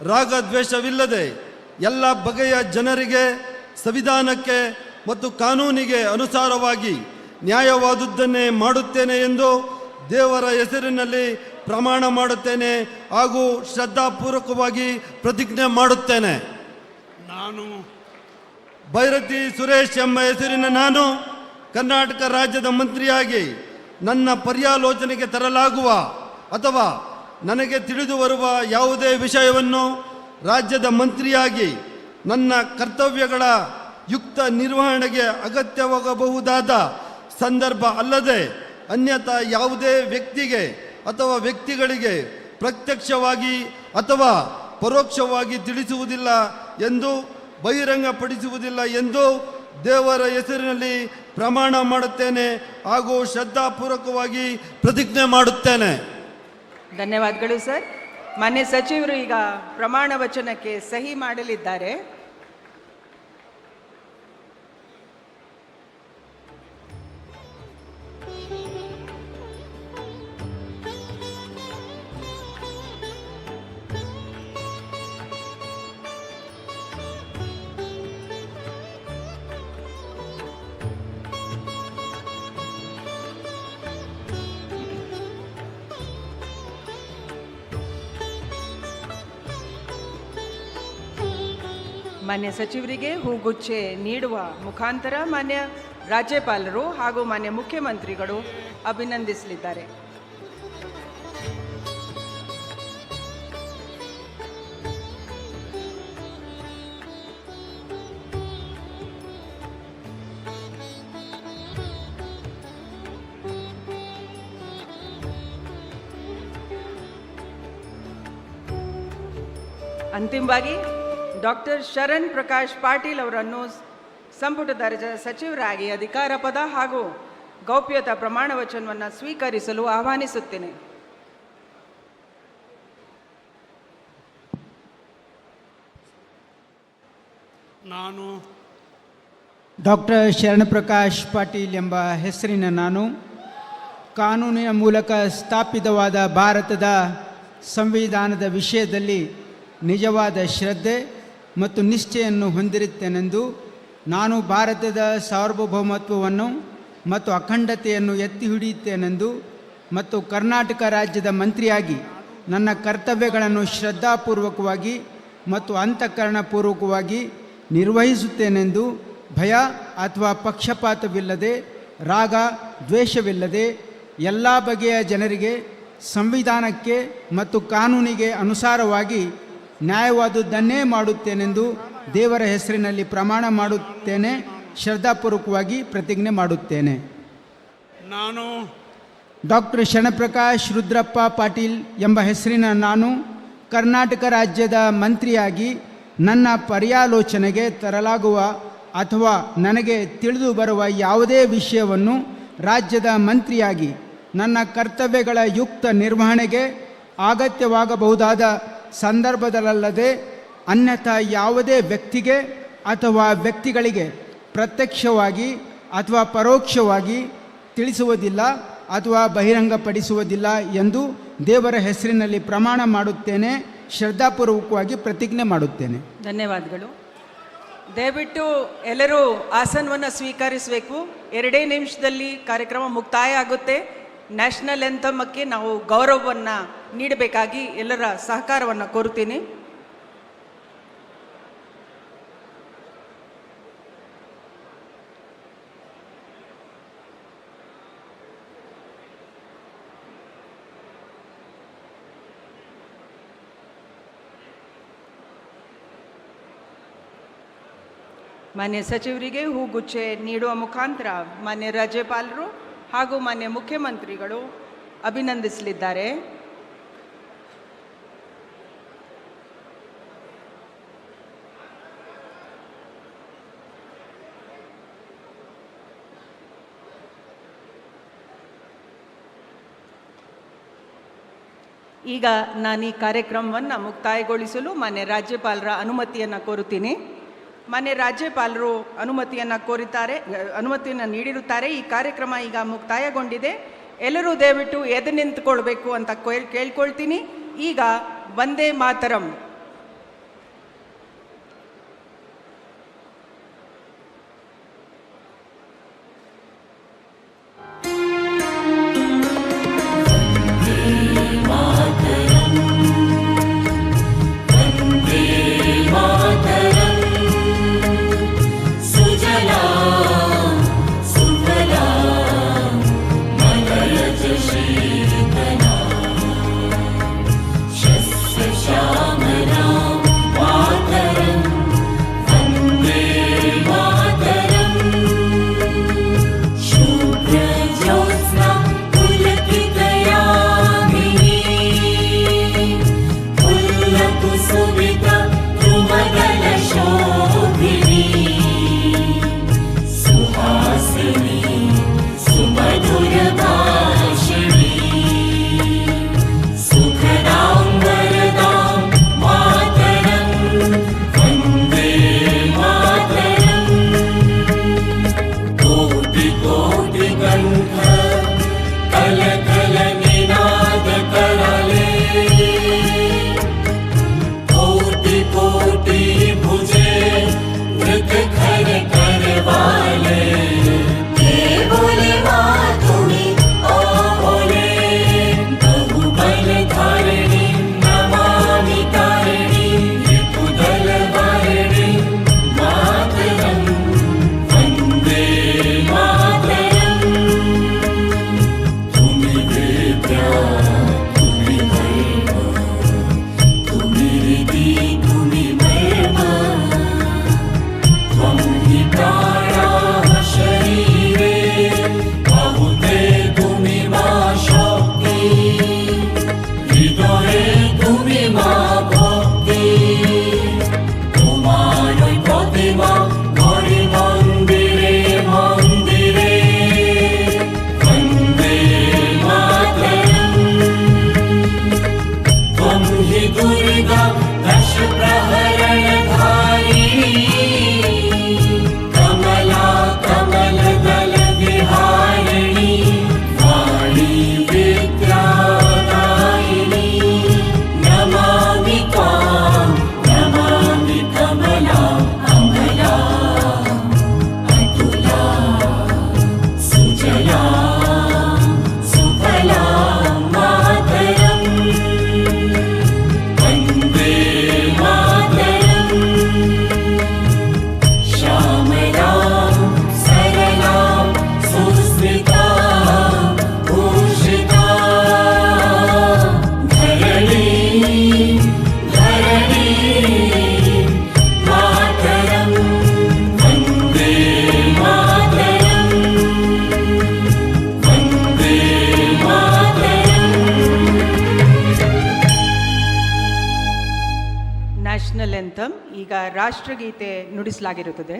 ರಾಗದ್ವೇಷವಿಲ್ಲದೆ ಎಲ್ಲ ಬಗೆಯ ಜನರಿಗೆ ಸಂವಿಧಾನಕ್ಕೆ ಮತ್ತು ಕಾನೂನಿಗೆ ಅನುಸಾರವಾಗಿ ನ್ಯಾಯವಾದುದನ್ನೇ ಮಾಡುತ್ತೇನೆ ಎಂದು ದೇವರ ಹೆಸರಿನಲ್ಲಿ ಪ್ರಮಾಣ ಮಾಡುತ್ತೇನೆ ಹಾಗೂ ಶ್ರದ್ಧಾಪೂರ್ವಕವಾಗಿ ಪ್ರತಿಜ್ಞೆ ಮಾಡುತ್ತೇನೆ. ನಾನು ಬೈರತಿ ಸುರೇಶ್ ಎಂಬ ಹೆಸರಿನ ನಾನು ಕರ್ನಾಟಕ ರಾಜ್ಯದ ಮಂತ್ರಿಯಾಗಿ ನನ್ನ ಪರ್ಯಾಲೋಚನೆಗೆ ತರಲಾಗುವ ಅಥವಾ ನನಗೆ ತಿಳಿದು ಬರುವ ಯಾವುದೇ ವಿಷಯವನ್ನು ರಾಜ್ಯದ ಮಂತ್ರಿಯಾಗಿ ನನ್ನ ಕರ್ತವ್ಯಗಳ ಯುಕ್ತ ನಿರ್ವಹಣೆಗೆ ಅಗತ್ಯವಾಗಬಹುದಾದ ಸಂದರ್ಭ ಅಲ್ಲದೆ ಅನ್ಯಥಾ ಯಾವುದೇ ವ್ಯಕ್ತಿಗೆ ಅಥವಾ ವ್ಯಕ್ತಿಗಳಿಗೆ ಪ್ರತ್ಯಕ್ಷವಾಗಿ ಅಥವಾ ಪರೋಕ್ಷವಾಗಿ ತಿಳಿಸುವುದಿಲ್ಲ ಎಂದು ಬಹಿರಂಗಪಡಿಸುವುದಿಲ್ಲ ಎಂದು ದೇವರ ಹೆಸರಿನಲ್ಲಿ ಪ್ರಮಾಣ ಮಾಡುತ್ತೇನೆ ಹಾಗೂ ಶ್ರದ್ಧಾಪೂರ್ವಕವಾಗಿ ಪ್ರತಿಜ್ಞೆ ಮಾಡುತ್ತೇನೆ. ಧನ್ಯವಾದಗಳು ಸರ್. ಮಾನ್ಯ ಸಚಿವರು ಈಗ ಪ್ರಮಾಣ ವಚನಕ್ಕೆ ಸಹಿ ಮಾಡಲಿದ್ದಾರೆ. ಮಾನ್ಯ ಸಚಿವರಿಗೆ ಹೂಗುಚ್ಛೆ ನೀಡುವ ಮುಖಾಂತರ ಮಾನ್ಯ ರಾಜ್ಯಪಾಲರು ಹಾಗೂ ಮಾನ್ಯ ಮುಖ್ಯಮಂತ್ರಿಗಳು ಅಭಿನಂದಿಸಲಿದ್ದಾರೆ. ಅಂತಿಮವಾಗಿ ಡಾಕ್ಟರ್ ಶರಣ್ ಪ್ರಕಾಶ್ ಪಾಟೀಲ್ ಅವರನ್ನು ಸಂಪುಟ ದರ್ಜೆ ಸಚಿವರಾಗಿ ಅಧಿಕಾರ ಪದ ಹಾಗೂ ಗೌಪ್ಯತಾ ಪ್ರಮಾಣ ವಚನವನ್ನು ಸ್ವೀಕರಿಸಲು ಆಹ್ವಾನಿಸುತ್ತೇನೆ. ನಾನು ಡಾಕ್ಟರ್ ಶರಣಪ್ರಕಾಶ್ ಪಾಟೀಲ್ ಎಂಬ ಹೆಸರಿನ ನಾನು ಕಾನೂನಿನ ಮೂಲಕ ಸ್ಥಾಪಿತವಾದ ಭಾರತದ ಸಂವಿಧಾನದ ವಿಷಯದಲ್ಲಿ ನಿಜವಾದ ಶ್ರದ್ಧೆ ಮತ್ತು ನಿಷ್ಠೆಯನ್ನು ಹೊಂದಿರುತ್ತೇನೆಂದು ನಾನು ಭಾರತದ ಸಾರ್ವಭೌಮತ್ವವನ್ನು ಮತ್ತು ಅಖಂಡತೆಯನ್ನು ಎತ್ತಿ ಹಿಡಿಯುತ್ತೇನೆಂದು ಮತ್ತು ಕರ್ನಾಟಕ ರಾಜ್ಯದ ಮಂತ್ರಿಯಾಗಿ ನನ್ನ ಕರ್ತವ್ಯಗಳನ್ನು ಶ್ರದ್ಧಾಪೂರ್ವಕವಾಗಿ ಮತ್ತು ಅಂತಃಕರಣಪೂರ್ವಕವಾಗಿ ನಿರ್ವಹಿಸುತ್ತೇನೆಂದು ಭಯ ಅಥವಾ ಪಕ್ಷಪಾತವಿಲ್ಲದೆ ರಾಗ ದ್ವೇಷವಿಲ್ಲದೆ ಎಲ್ಲ ಬಗೆಯ ಜನರಿಗೆ ಸಂವಿಧಾನಕ್ಕೆ ಮತ್ತು ಕಾನೂನಿಗೆ ಅನುಸಾರವಾಗಿ ನ್ಯಾಯವಾದುದನ್ನೇ ಮಾಡುತ್ತೇನೆಂದು ದೇವರ ಹೆಸರಿನಲ್ಲಿ ಪ್ರಮಾಣ ಮಾಡುತ್ತೇನೆ. ಶ್ರದ್ಧಾಪೂರ್ವಕವಾಗಿ ಪ್ರತಿಜ್ಞೆ ಮಾಡುತ್ತೇನೆ. ನಾನು ಡಾಕ್ಟರ್ ಶರಣಪ್ರಕಾಶ್ ರುದ್ರಪ್ಪ ಪಾಟೀಲ್ ಎಂಬ ಹೆಸರಿನ ನಾನು ಕರ್ನಾಟಕ ರಾಜ್ಯದ ಮಂತ್ರಿಯಾಗಿ ನನ್ನ ಪರ್ಯಾಲೋಚನೆಗೆ ತರಲಾಗುವ ಅಥವಾ ನನಗೆ ತಿಳಿದು ಬರುವ ಯಾವುದೇ ವಿಷಯವನ್ನು ರಾಜ್ಯದ ಮಂತ್ರಿಯಾಗಿ ನನ್ನ ಕರ್ತವ್ಯಗಳ ಯುಕ್ತ ನಿರ್ವಹಣೆಗೆ ಅಗತ್ಯವಾಗಬಹುದಾದ ಸಂದರ್ಭದಲ್ಲದೆ ಅನ್ಯಥಾ ಯಾವುದೇ ವ್ಯಕ್ತಿಗೆ ಅಥವಾ ವ್ಯಕ್ತಿಗಳಿಗೆ ಪ್ರತ್ಯಕ್ಷವಾಗಿ ಅಥವಾ ಪರೋಕ್ಷವಾಗಿ ತಿಳಿಸುವುದಿಲ್ಲ ಅಥವಾ ಬಹಿರಂಗಪಡಿಸುವುದಿಲ್ಲ ಎಂದು ದೇವರ ಹೆಸರಿನಲ್ಲಿ ಪ್ರಮಾಣ ಮಾಡುತ್ತೇನೆ. ಶ್ರದ್ಧಾಪೂರ್ವಕವಾಗಿ ಪ್ರತಿಜ್ಞೆ ಮಾಡುತ್ತೇನೆ. ಧನ್ಯವಾದಗಳು. ದಯವಿಟ್ಟು ಎಲ್ಲರೂ ಆಸನವನ್ನು ಸ್ವೀಕರಿಸಬೇಕು. 2 ನಿಮಿಷದಲ್ಲಿ ಕಾರ್ಯಕ್ರಮ ಮುಕ್ತಾಯ ಆಗುತ್ತೆ. ನ್ಯಾಷನಲ್ ಎಂಥಮಕ್ಕೆ ನಾವು ಗೌರವವನ್ನು ನೀಡಬೇಕಾಗಿ ಎಲ್ಲರ ಸಹಕಾರವನ್ನು ಕೋರುತ್ತೀನಿ. ಮಾನ್ಯ ಸಚಿವರಿಗೆ ಹೂಗುಚ್ಛೆ ನೀಡುವ ಮುಖಾಂತರ ಮಾನ್ಯ ರಾಜ್ಯಪಾಲರು ಹಾಗೂ ಮಾನ್ಯ ಮುಖ್ಯಮಂತ್ರಿಗಳು ಅಭಿನಂದಿಸಲಿದ್ದಾರೆ. ಈಗ ನಾನು ಈ ಕಾರ್ಯಕ್ರಮವನ್ನು ಮುಕ್ತಾಯಗೊಳಿಸಲು ಮಾನ್ಯ ರಾಜ್ಯಪಾಲರ ಅನುಮತಿಯನ್ನು ಕೋರುತ್ತೀನಿ. ಮಾನ್ಯ ರಾಜ್ಯಪಾಲರು ಅನುಮತಿಯನ್ನು ನೀಡಿರುತ್ತಾರೆ. ಈ ಕಾರ್ಯಕ್ರಮ ಈಗ ಮುಕ್ತಾಯಗೊಂಡಿದೆ. ಎಲ್ಲರೂ ದಯವಿಟ್ಟು ಎದ್ದು ನಿಂತುಕೊಳ್ಬೇಕು ಅಂತ ಕೇಳ್ಕೊಳ್ತೀನಿ. ಈಗ ವಂದೇ ಮಾತರಂ. ನ್ಯಾಷನಲ್ ಎಂಥಮ್ ಈಗ ರಾಷ್ಟ್ರಗೀತೆ ನುಡಿಸಲಾಗಿರುತ್ತದೆ.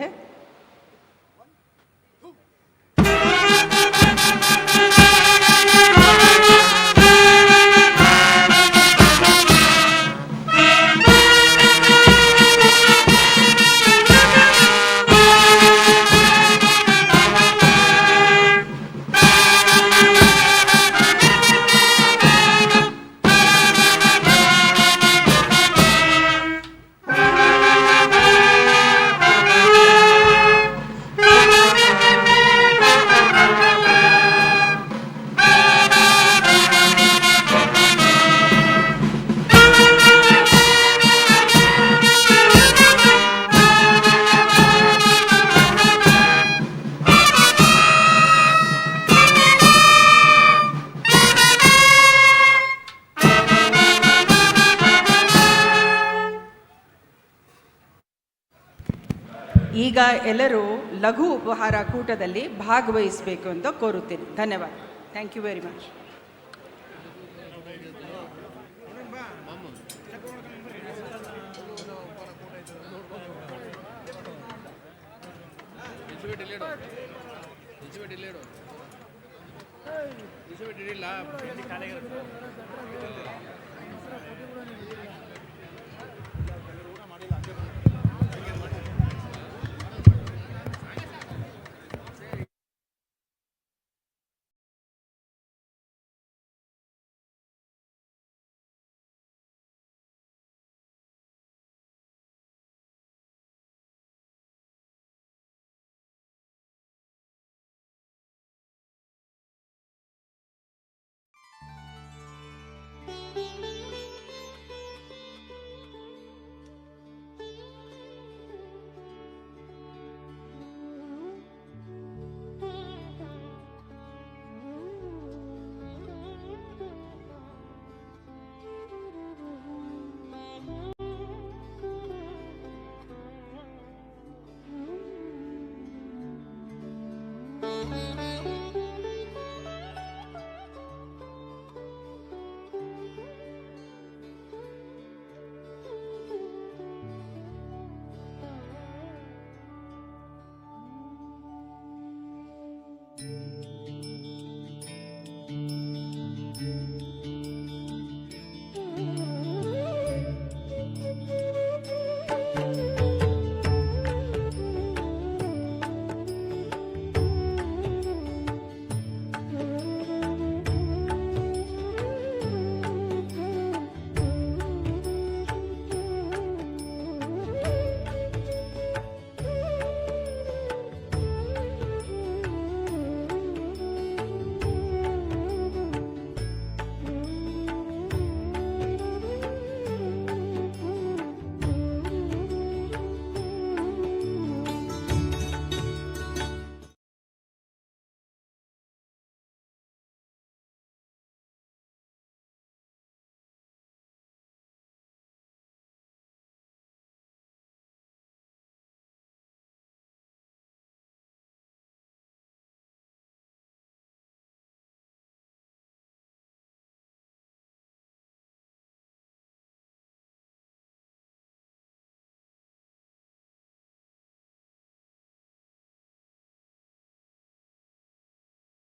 ಈಗ ಎಲ್ಲರೂ ಲಘು ಉಪಹಾರ ಕೂಟದಲ್ಲಿ ಭಾಗವಹಿಸಬೇಕು ಅಂತ ಕೋರುತ್ತೇನೆ. ಧನ್ಯವಾದ. Thank you very much.